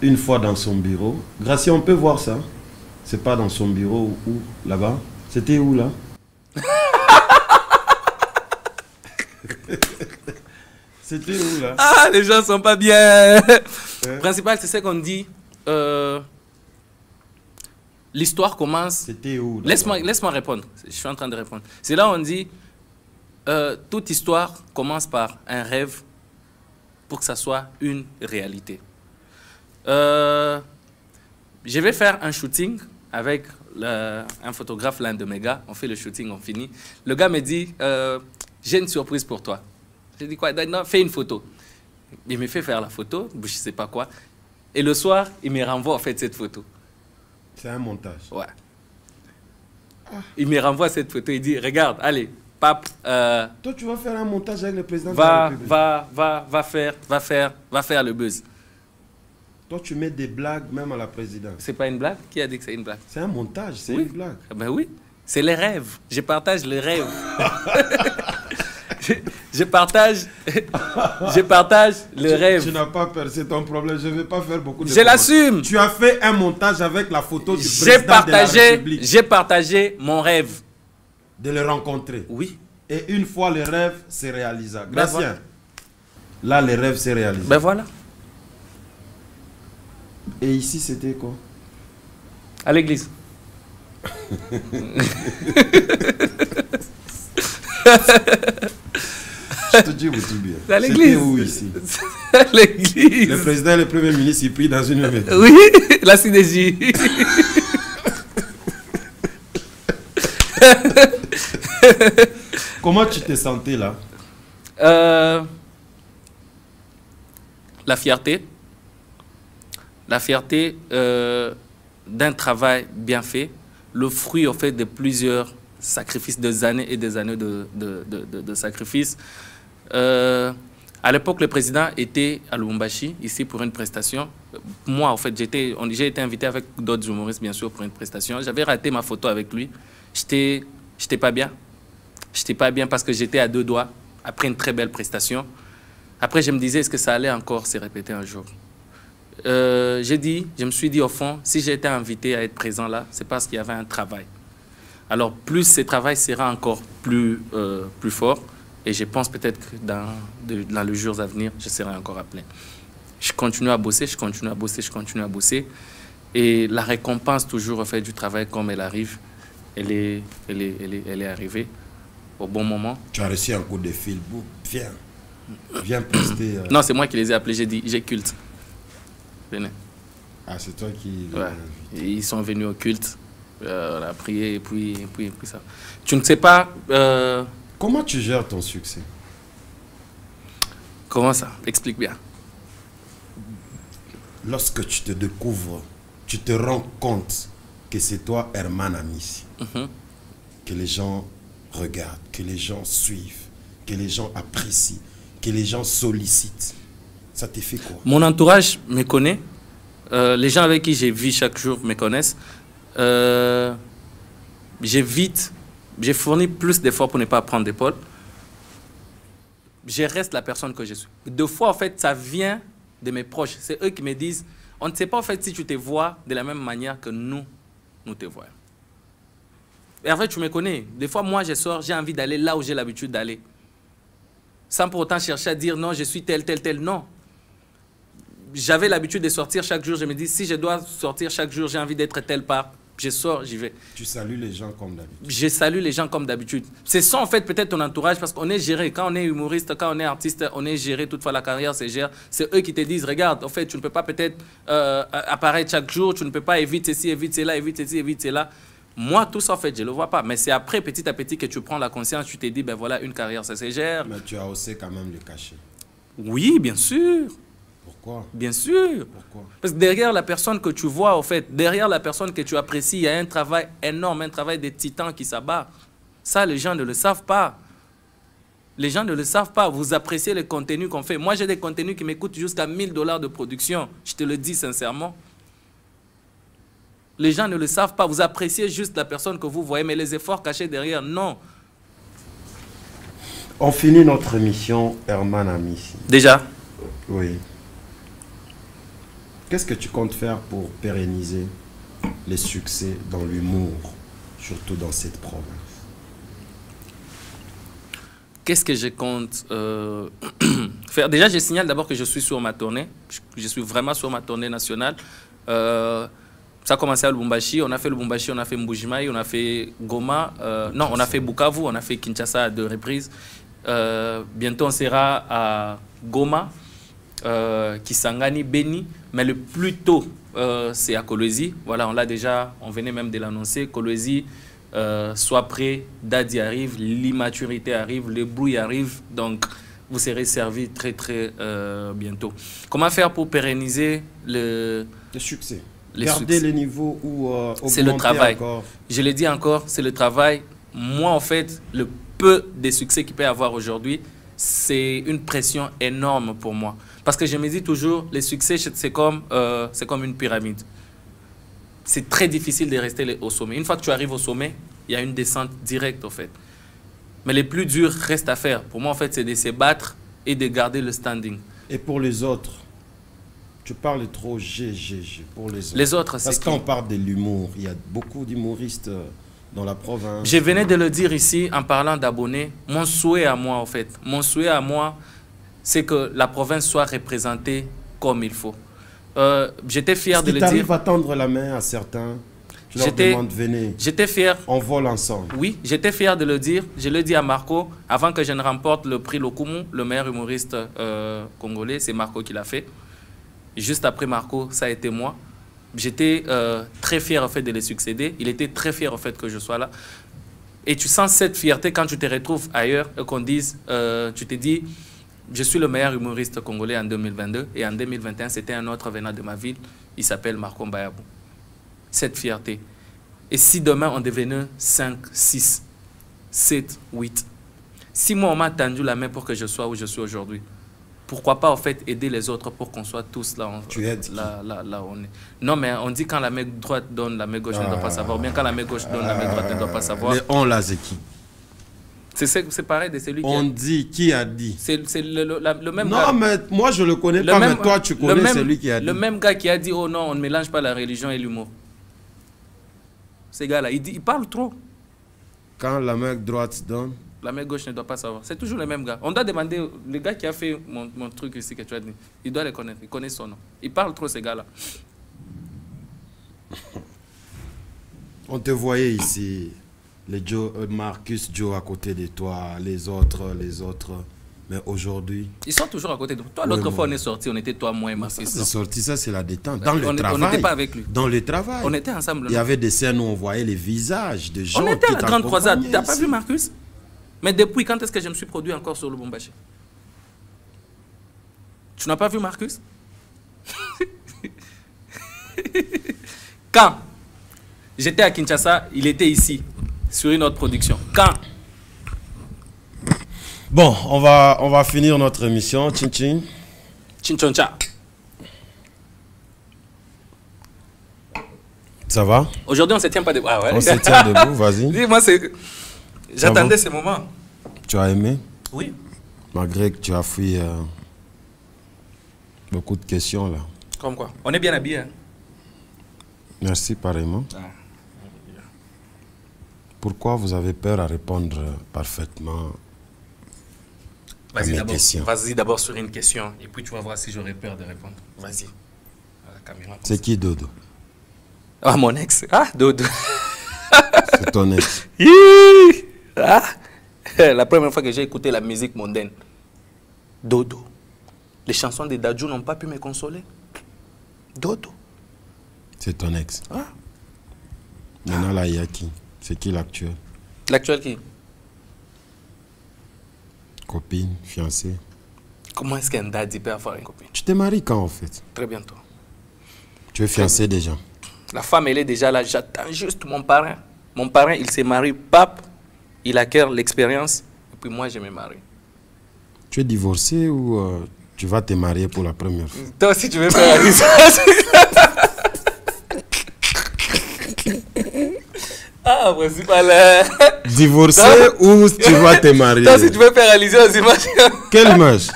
Une fois dans son bureau. Gracie, on peut voir ça? C'est pas dans son bureau ou là-bas? C'était où là? C'était où là? Ah, les gens sont pas bien. Principal, c'est ce qu'on dit. L'histoire commence. C'était où? Laisse-moi répondre. Je suis en train de répondre. C'est là où on dit toute histoire commence par un rêve pour que ça soit une réalité. Je vais faire un shooting avec un photographe, l'un de mes gars. On fait le shooting, on finit. Le gars me dit j'ai une surprise pour toi. J'ai dit quoi? Non, fais une photo. Il me fait faire la photo, je ne sais pas quoi. Et le soir, il me renvoie en fait cette photo. C'est un montage. Ouais. Il me renvoie cette photo, il dit regarde, allez, pape. Toi, tu vas faire un montage avec le président de la République. Va faire le buzz. Toi, tu mets des blagues même à la présidence. C'est pas une blague? Qui a dit que c'est une blague? C'est un montage, c'est oui. Une blague. Ben oui, c'est les rêves. Je partage les rêves. je partage le rêve. Tu n'as pas peur, c'est ton problème. Je ne vais pas faire beaucoup de... Je l'assume. Tu as fait un montage avec la photo du président de la République. J'ai partagé mon rêve. De le rencontrer. Oui. Et une fois le rêve, c'est réalisable. Ben Gracien, voilà. Là, le rêve, c'est réalisé. Ben voilà. Et ici, c'était quoi? À l'église. Je te dis, vous tout bien. C'est à l'église. C'était où ici? À l'église. Le président et le premier ministre, ils prient dans une maison. Oui, la synergie. Comment tu t'es senti là? La fierté. La fierté d'un travail bien fait. Le fruit, en fait, de plusieurs sacrifices, des années et des années de sacrifices. À l'époque, le président était à Lubumbashi, ici, pour une prestation. Moi, en fait, j'ai été invité avec d'autres humoristes, bien sûr, pour une prestation. J'avais raté ma photo avec lui. J'étais pas bien. J'étais pas bien parce que j'étais à deux doigts, après une très belle prestation. Après, je me disais, est-ce que ça allait encore se répéter un jour? Je me suis dit, au fond, si j'ai été invité à être présent là, c'est parce qu'il y avait un travail. Alors, plus ce travail sera encore plus fort, et je pense peut-être que dans les jours à venir, je serai encore appelé. Je continue à bosser, je continue à bosser, je continue à bosser. Et la récompense, toujours, au fait, du travail, comme elle arrive, elle est arrivée au bon moment. Tu as reçu un coup de fil, viens prester. Non, c'est moi qui les ai appelés, j'ai dit, j'ai culte. Venez. Ah, c'est toi qui... Ouais. Ils sont venus au culte, on a prié, et puis ça. Tu ne sais pas... Comment tu gères ton succès? Comment ça? Explique bien. Lorsque tu te découvres, tu te rends compte que c'est toi, Herman Amissi, que les gens regardent, que les gens suivent, que les gens apprécient, que les gens sollicitent. Ça te fait quoi? Mon entourage me connaît. Les gens avec qui je vis chaque jour me connaissent. J'ai fourni plus d'efforts pour ne pas prendre d'épaule. Je reste la personne que je suis. Deux fois, en fait, ça vient de mes proches. C'est eux qui me disent, on ne sait pas, en fait, si tu te vois de la même manière que nous te voyons. Et en fait, tu me connais. Des fois, moi, je sors, j'ai envie d'aller là où j'ai l'habitude d'aller. Sans pour autant chercher à dire, non, je suis tel, tel, tel. Non. J'avais l'habitude de sortir chaque jour. Je me dis, si je dois sortir chaque jour, j'ai envie d'être telle part. Je sors, j'y vais. Tu salues les gens comme d'habitude. Je salue les gens comme d'habitude. C'est ça, en fait, peut-être ton entourage, parce qu'on est géré. Quand on est humoriste, quand on est artiste, on est géré. Toutefois, la carrière, c'est géré. C'est eux qui te disent, regarde, en fait, tu ne peux pas peut-être apparaître chaque jour, tu ne peux pas éviter ceci, éviter cela, éviter ceci, éviter cela. Moi, tout ça, en fait, je ne le vois pas. Mais c'est après, petit à petit, que tu prends la conscience, tu te dis, ben voilà, une carrière, ça se gère. Mais tu as osé quand même le cacher. Oui, bien sûr. Pourquoi? Bien sûr. Pourquoi? Parce que derrière la personne que tu vois, en fait, derrière la personne que tu apprécies, il y a un travail énorme, un travail de titan qui s'abat. Ça, les gens ne le savent pas. Les gens ne le savent pas. Vous appréciez le contenu qu'on fait. Moi, j'ai des contenus qui me coûtent jusqu'à 1 000 $ de production. Je te le dis sincèrement. Les gens ne le savent pas. Vous appréciez juste la personne que vous voyez, mais les efforts cachés derrière, non. On finit notre émission, Herman Amissi. Déjà? Oui. Qu'est-ce que tu comptes faire pour pérenniser les succès dans l'humour, surtout dans cette province? Qu'est-ce que je compte faire? Déjà, je signale d'abord que je suis sur ma tournée. Je suis vraiment sur ma tournée nationale. Ça a commencé à Lubumbashi. On a fait Lubumbashi, on a fait Mbujimayi, on a fait Goma. Non, on a fait Bukavu, on a fait Kinshasa à 2 reprises. Bientôt, on sera à Goma, Kisangani, Beni. Mais le plus tôt, c'est à Kolwezi. Voilà, on venait même de l'annoncer. Kolwezi, soit prêt, Dadi arrive, l'immaturité arrive, le bruit arrive. Donc, vous serez servi très, très bientôt. Comment faire pour pérenniser le succès? Garder les niveaux ou c'est le travail. Encore. Je l'ai dit encore, c'est le travail. Moi, en fait, le peu de succès qu'il peut y avoir aujourd'hui, c'est une pression énorme pour moi. Parce que je me dis toujours, le succès, c'est comme une pyramide. C'est très difficile de rester au sommet. Une fois que tu arrives au sommet, il y a une descente directe, en fait. Mais le plus dur reste à faire. Pour moi, en fait, c'est de se battre et de garder le standing. Et pour les autres, tu parles trop pour les autres. Les autres, c'est parce qu'on parle de l'humour. Il y a beaucoup d'humoristes dans la province. Je venais de le dire ici en parlant d'abonnés. Mon souhait à moi, en fait, c'est que la province soit représentée comme il faut. J'étais fier de le dire. Tu arrives à tendre la main à certains. Tu leur demandes, venez. J'étais fier. On vole ensemble. Oui, j'étais fier de le dire. Je l'ai dit à Marco. Avant que je ne remporte le prix Lokumu, le meilleur humoriste congolais, c'est Marco qui l'a fait. Juste après Marco, ça a été moi. J'étais très fier en fait de les succéder. Il était très fier en fait que je sois là. Et tu sens cette fierté quand tu te retrouves ailleurs et qu'on dise, tu te dis, je suis le meilleur humoriste congolais en 2022 et en 2021, c'était un autre venant de ma ville. Il s'appelle Marco Mbayabou. Cette fierté. Et si demain on devenait 5, 6, 7, 8, si moi on m'a tendu la main pour que je sois où je suis aujourd'hui, pourquoi pas en fait aider les autres pour qu'on soit tous là, là où on est. Non mais on dit quand la main droite donne, la main gauche ne doit pas savoir. Bien quand la main gauche donne, la main droite ne doit pas savoir. Mais on l'a c'est qui? C'est pareil de celui qui on dit, qui a dit? C'est le même non, gars. Non mais moi je le connais pas, mais toi tu connais celui qui a dit. Le même gars qui a dit, oh non, on ne mélange pas la religion et l'humour. Ces gars-là, il parle trop. Quand la main droite donne, la main gauche ne doit pas savoir. C'est toujours le même gars. On doit demander, le gars qui a fait mon truc ici que tu as dit, il doit le connaître, il connaît son nom. Il parle trop, ces gars-là. On te voyait ici, Marcus Joe à côté de toi, les autres. Mais aujourd'hui... Ils sont toujours à côté de toi. Toi, l'autre fois, on est sorti, on était toi, moi et Marcus. C'est sorti, ça c'est la détente. Dans le travail. On n'était pas avec lui. Dans le travail. On était ensemble. Il y avait des scènes où on voyait les visages des gens. On était à la Grande Croisade. Tu n'as pas vu Marcus? Mais depuis quand est-ce que je me suis produit encore sur Lubumbashi? Tu n'as pas vu Marcus? Quand j'étais à Kinshasa, il était ici, sur une autre production. Quand? Bon, on va finir notre émission. Tchin tchin. Tchin tchin tcha. Ça va? Aujourd'hui, on ne se tient pas debout. Ah ouais. On se tient debout, vas-y. Dis-moi, j'attendais ce moment. Tu as aimé? Oui. Malgré que tu as fui beaucoup de questions là. Comme quoi? On est bien habillés. Hein? Merci, pareillement. Ah. Pourquoi vous avez peur à répondre parfaitement à mes questions? Vas-y d'abord sur une question et puis tu vas voir si j'aurais peur de répondre. Vas-y. C'est qui Dodo? Ah, mon ex. Ah, Dodo. C'est ton ex. Ah. La première fois que j'ai écouté la musique mondaine, Dodo. Les chansons de Dadju n'ont pas pu me consoler. Dodo. C'est ton ex. Ah. Maintenant, là, il y a qui? C'est qui l'actuel? L'actuel qui? Copine, fiancée. Comment est-ce qu'un daddy peut avoir une copine? Tu t'es marié quand, en fait? Très bientôt. Tu es fiancé déjà? La femme, elle est déjà là. J'attends juste mon parrain. Mon parrain, il s'est marié, pape. Il acquiert l'expérience. Et puis moi, je me marie. Tu es divorcé ou tu vas te marier pour la première fois? Toi aussi, tu veux faire réaliser. Ah, principal. Divorcé ou tu vas te marier? Toi, si tu veux faire réaliser aux images. Quelle image?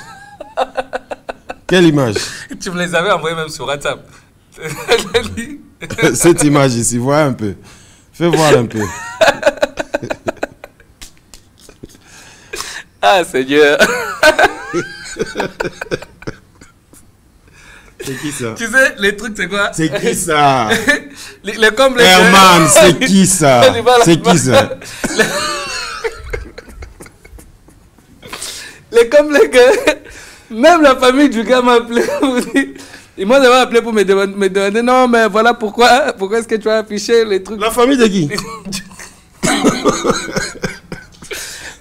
Quelle image? Tu me les avais envoyées même sur WhatsApp. Cette image ici, vois un peu. Fais voir un peu. Ah, Seigneur. C'est qui ça? Tu sais, les trucs, c'est quoi? C'est qui ça? Comme les Herman, c'est qui ça? C'est qui ça? Comme les gars, même la famille du gars m'a appelé. Ils m'ont appelé pour me demander non, mais voilà pourquoi est-ce que tu as affiché les trucs. La famille de qui?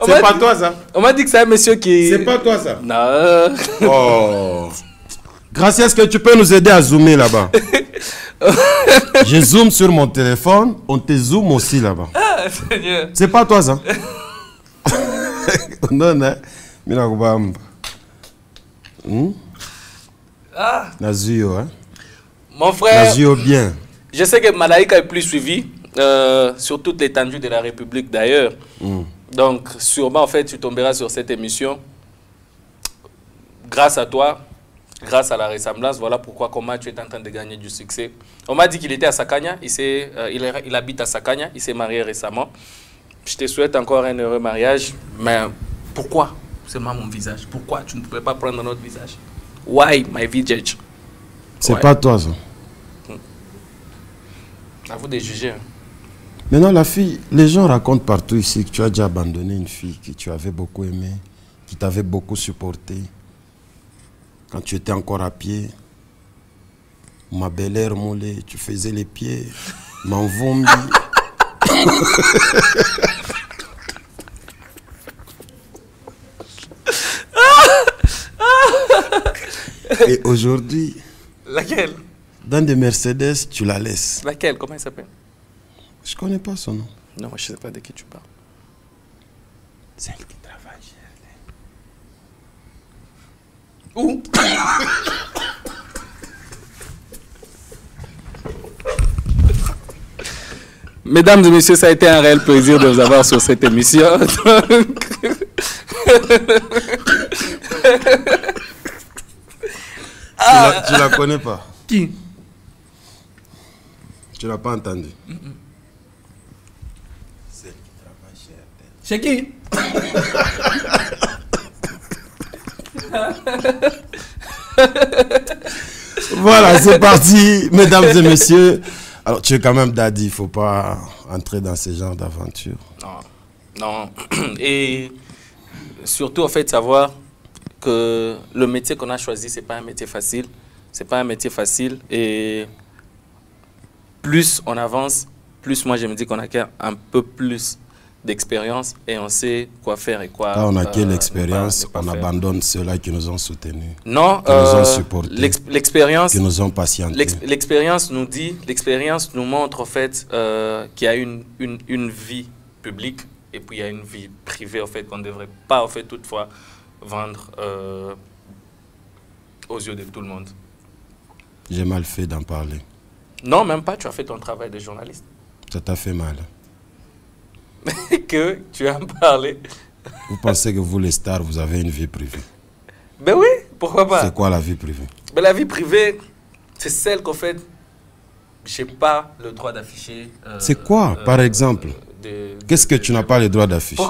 C'est pas toi ça? On m'a dit que c'est un monsieur qui. C'est pas toi ça? Non. Oh. Gracias, est-ce que tu peux nous aider à zoomer là-bas? Je zoome sur mon téléphone, on te zoome aussi là-bas. Ah, Seigneur. C'est pas toi ça? Non, non. Ah. Nazio, hein? Mon frère. Nazio bien. Je sais que Malaika est plus suivi sur toute l'étendue de la République d'ailleurs. Donc, sûrement, en fait, tu tomberas sur cette émission. Grâce à toi, grâce à la ressemblance, voilà pourquoi comment tu es en train de gagner du succès. On m'a dit qu'il était à Sakanya, il habite à Sakanya, il s'est marié récemment. Je te souhaite encore un heureux mariage, mais pourquoi seulement mon visage? Pourquoi tu ne pouvais pas prendre notre visage? Why my visage? C'est pas toi ça. À vous de juger. Maintenant, la fille, les gens racontent partout ici que tu as déjà abandonné une fille que tu avais beaucoup aimée, qui t'avait beaucoup supporté. Quand tu étais encore à pied, ma belle-mère moulée, tu faisais les pieds, m'envombi. Et aujourd'hui, laquelle? Dans des Mercedes, tu la laisses. Laquelle? Comment elle s'appelle? Je connais pas son nom. Non, je sais pas de qui tu parles. Celle qui travaille chez elle. Où? Mesdames et messieurs, ça a été un réel plaisir de vous avoir sur cette émission. Tu la connais pas? Qui? Tu l'as pas entendu? Celle qui travaille chez RTL. Chez qui? Voilà, c'est parti, mesdames et messieurs. Alors, tu es quand même daddy, il ne faut pas entrer dans ce genre d'aventure. Non. Et surtout, en fait, savoir que le métier qu'on a choisi, ce n'est pas un métier facile. Ce n'est pas un métier facile. Et plus on avance, plus moi, je me dis qu'on acquiert un peu plus d'expérience et on sait quoi faire et quoi... Quand on acquiert l'expérience, on abandonne ceux-là qui nous ont soutenus. Non, qui nous ont supportés, l'expérience... qui nous ont patientés. L'expérience nous dit, l'expérience nous montre en fait qu'il y a une vie publique et puis il y a une vie privée en fait qu'on ne devrait pas en fait toutefois vendre aux yeux de tout le monde. J'ai mal fait d'en parler. Non, même pas, tu as fait ton travail de journaliste. Ça t'a fait mal. Que tu en parlé. Vous pensez que vous les stars, vous avez une vie privée? Ben oui, pourquoi pas? C'est quoi la vie privée? Ben la vie privée, c'est celle qu'en fait, je n'ai pas le droit d'afficher. C'est quoi, par exemple? Qu'est-ce que tu n'as pas le droit d'afficher?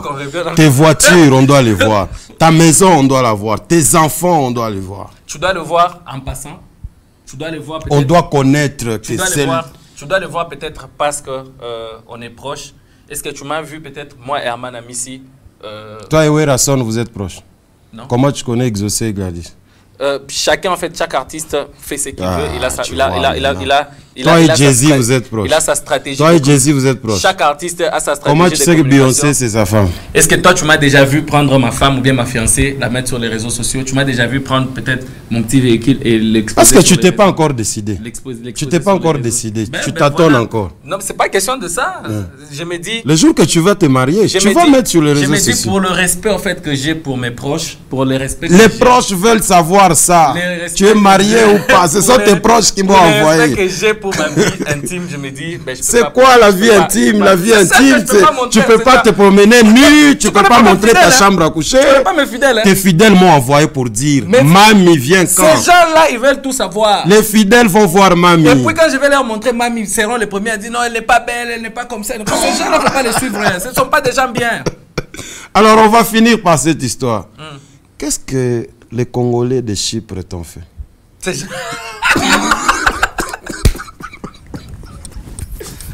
Tes voitures, on doit les voir. Ta maison, on doit la voir. Tes enfants, on doit les voir. Tu dois le voir en passant. Tu dois le voir peut-être. On doit connaître que celle... Tu dois le voir peut-être parce que on est proche. Est-ce que tu m'as vu peut-être, moi, Herman Amissi Toi et Werasson, vous êtes proches? Non. Comment tu connais Exaucé et Gladys? Chacun, en fait, chaque artiste fait ce qu'il veut. Il a sa, Toi et Jay-Z, vous êtes proches. Il a sa stratégie. Toi et Jay-Z, vous êtes proches. Chaque artiste a sa stratégie. Comment tu sais que Beyoncé, c'est sa femme? Est-ce que toi, tu m'as déjà vu prendre ma femme ou bien ma fiancée, la mettre sur les réseaux sociaux? Tu m'as déjà vu prendre peut-être mon petit véhicule et l'exposer? Parce que tu t'es pas encore décidé. Tu t'es pas encore décidé. Tu t'attends encore. Non, c'est pas question de ça. Je me dis... Le jour que tu vas te marier, tu vas mettre sur les réseaux sociaux. Je me dis pour le respect, en fait, que j'ai pour mes proches, pour le respect... Les proches veulent savoir ça. Tu es marié ou pas? Ce sont tes proches qui m'ont envoyé. Le respect que j'ai pour ma vie intime, je me dis... C'est quoi la vie intime? La vie intime, tu peux pas te promener nu, tu peux pas montrer ta chambre à coucher. Tu peux pas me fidèle. Tes fidèles m'ont envoyé pour dire, Mamie vient quand? Ces gens-là, ils veulent tout savoir. Les fidèles vont voir Mamie. Et puis quand je vais leur montrer Mamie, ils seront les premiers à dire non, elle n'est pas belle, elle n'est pas comme ça. Ces gens-là, il ne faut pas les suivre. Ce ne sont pas des gens bien. Alors, on va finir par cette histoire. Qu'est-ce que les Congolais de Chypre t'ont fait?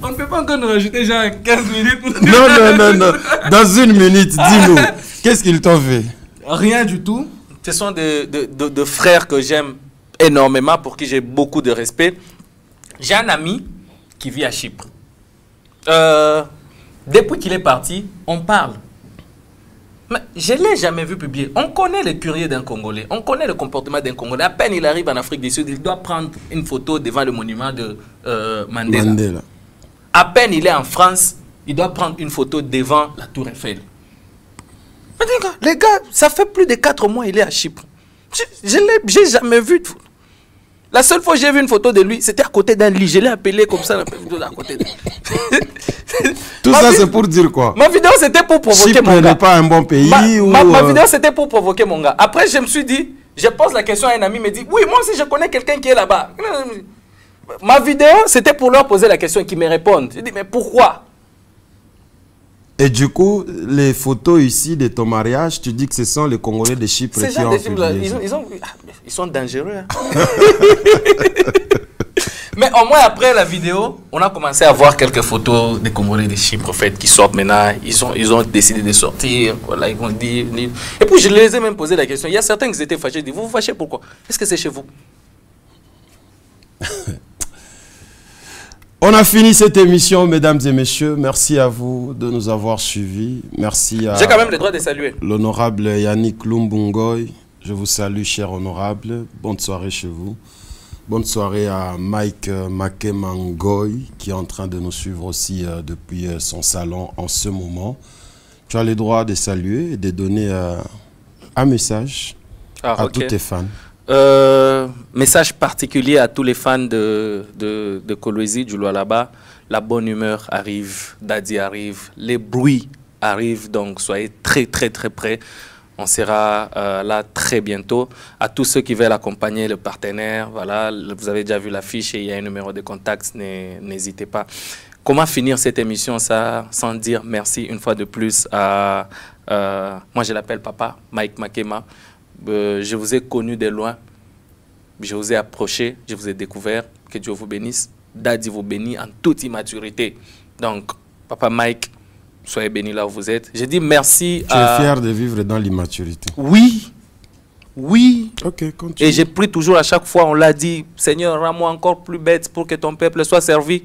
On ne peut pas encore nous rajouter genre 15 minutes. Non. Dans une minute, dis-nous. Qu'est-ce qu'ils t'ont fait? Rien du tout. Ce sont de frères que j'aime énormément, pour qui j'ai beaucoup de respect. J'ai un ami qui vit à Chypre. Depuis qu'il est parti, on parle. Mais je ne l'ai jamais vu publier. On connaît le courrier d'un Congolais. On connaît le comportement d'un Congolais. À peine il arrive en Afrique du Sud, il doit prendre une photo devant le monument de Mandela. À peine il est en France, il doit prendre une photo devant la Tour Eiffel. Les gars, ça fait plus de 4 mois qu'il est à Chypre. Je n'ai jamais vu. La seule fois que j'ai vu une photo de lui, c'était à côté d'un lit. Je l'ai appelé comme ça, à côté de lui. Tout ça, c'est pour dire quoi? Ma vidéo, c'était pour provoquer Chypre mon gars. n'est pas un bon pays. Ma vidéo, c'était pour provoquer mon gars. Après, je me suis dit, je pose la question à un ami, il me dit, oui, moi aussi, je connais quelqu'un qui est là-bas. Ma vidéo, c'était pour leur poser la question et qu'ils me répondent. Je dis, mais pourquoi? Et du coup, les photos ici de ton mariage, tu dis que ce sont les Congolais de Chypre qui ont publié. Ils sont dangereux. Hein. Mais au moins après la vidéo, on a commencé à voir quelques photos des Congolais de Chypre en fait, qui sortent maintenant. Ils ont décidé de sortir. Voilà, ils vont dire. Et puis je les ai même posé la question. Il y a certains qui étaient fâchés. Ils disent, vous vous fâchez pourquoi? Est-ce que c'est chez vous? On a fini cette émission, mesdames et messieurs. Merci à vous de nous avoir suivis. Merci à... J'ai quand même le droit de saluer. L'honorable Yannick Lumbungoy. Je vous salue, cher honorable. Bonne soirée chez vous. Bonne soirée à Mike Makemangoy, qui est en train de nous suivre aussi depuis son salon en ce moment. Tu as le droit de saluer et de donner un message à tous tes fans. Message particulier à tous les fans de Kolwezi, du Lualaba. La bonne humeur arrive, Daddy arrive, les bruits arrivent, donc soyez très prêts. On sera là très bientôt. À tous ceux qui veulent accompagner le partenaire, voilà, vous avez déjà vu l'affiche et il y a un numéro de contact, n'hésitez pas. Comment finir cette émission sans dire merci une fois de plus à, moi je l'appelle papa, Mike Makema. Je vous ai connu de loin, je vous ai approché, je vous ai découvert. Que Dieu vous bénisse. Daddy vous bénit en toute immaturité. Donc, papa Mike, soyez bénis là où vous êtes. Je dis merci à... Tu es fier de vivre dans l'immaturité? Oui. Ok, continue. Et j'ai pris toujours à chaque fois, on l'a dit, Seigneur, rends-moi encore plus bête pour que ton peuple soit servi.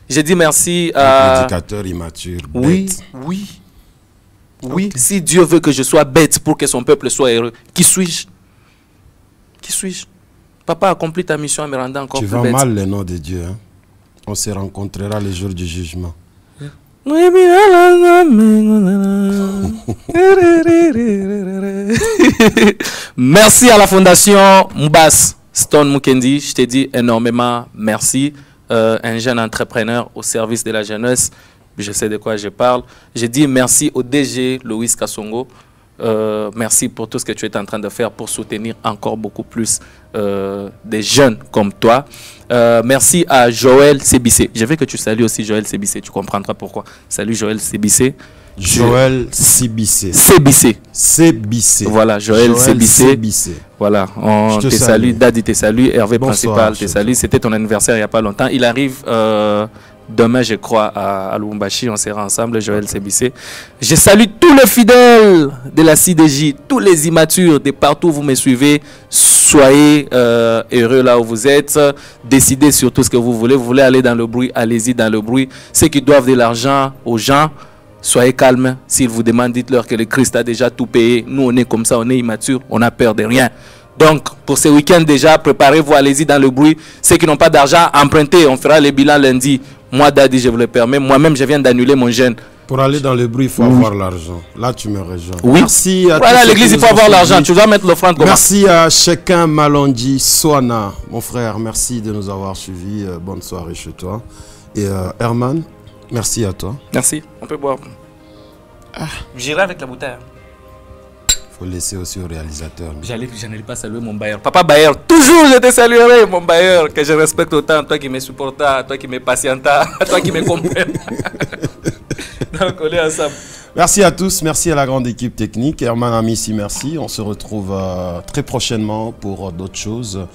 J'ai dit merci à... Prédicateur immature, bête. Oui, si Dieu veut que je sois bête pour que son peuple soit heureux, qui suis-je? Papa, accomplis ta mission en me rendant encore plus bête. Tu vas mal le nom de Dieu. Hein? On se rencontrera le jour du jugement. Merci à la fondation Mbas Stone Mukendi. Je te dis énormément merci. Un jeune entrepreneur au service de la jeunesse. Je sais de quoi je parle. Je dis merci au DG Louis Kassongo. Merci pour tout ce que tu es en train de faire pour soutenir encore beaucoup plus des jeunes comme toi. Merci à Joël Sébissé. Je veux que tu salues aussi Joël Sébissé. Tu comprendras pourquoi. Salut Joël Sébissé. Joël Sébissé. Sébissé. Voilà, Joël Sébissé. Voilà, on te salue. Daddy te salue. Hervé Principal te salue. C'était ton anniversaire il n'y a pas longtemps. Il arrive... demain, je crois, à Lubumbashi, on sera ensemble, Joël Sébissé. Je salue tous les fidèles de la CDJ, tous les immatures de partout où vous me suivez. Soyez heureux là où vous êtes. Décidez sur tout ce que vous voulez. Vous voulez aller dans le bruit, allez-y dans le bruit. Ceux qui doivent de l'argent aux gens, soyez calmes. S'ils vous demandent, dites-leur que le Christ a déjà tout payé. Nous, on est comme ça, on est immature, on n'a peur de rien. Donc, pour ce week-end déjà, préparez-vous, allez-y dans le bruit. Ceux qui n'ont pas d'argent, empruntez. On fera les bilans lundi. Moi, Daddy, je vous le permets. Moi-même, je viens d'annuler mon jeûne. Pour aller dans le bruit, il faut avoir l'argent. Là, tu me rejoins. Oui. Merci à voilà, l'église, il faut avoir l'argent. Tu dois mettre l'offrande. Merci à chacun Malondi Soana. Mon frère, merci de nous avoir suivis. Bonne soirée chez toi. Et Herman, merci à toi. Merci. On peut boire. J'irai avec la bouteille. Faut laisser aussi au réalisateur. Je n'allais pas saluer mon bailleur. Papa bailleur, toujours je te saluerai, mon bailleur, que je respecte autant. Toi qui me supportes, toi qui me patientes, toi qui me comprends. Donc on est ensemble. Merci à tous, merci à la grande équipe technique. Herman Amissi, merci. On se retrouve très prochainement pour d'autres choses.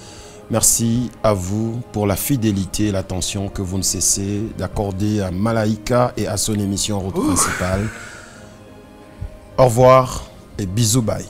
Merci à vous pour la fidélité et l'attention que vous ne cessez d'accorder à Malaika et à son émission Route Principale. Au revoir et bisous, bye.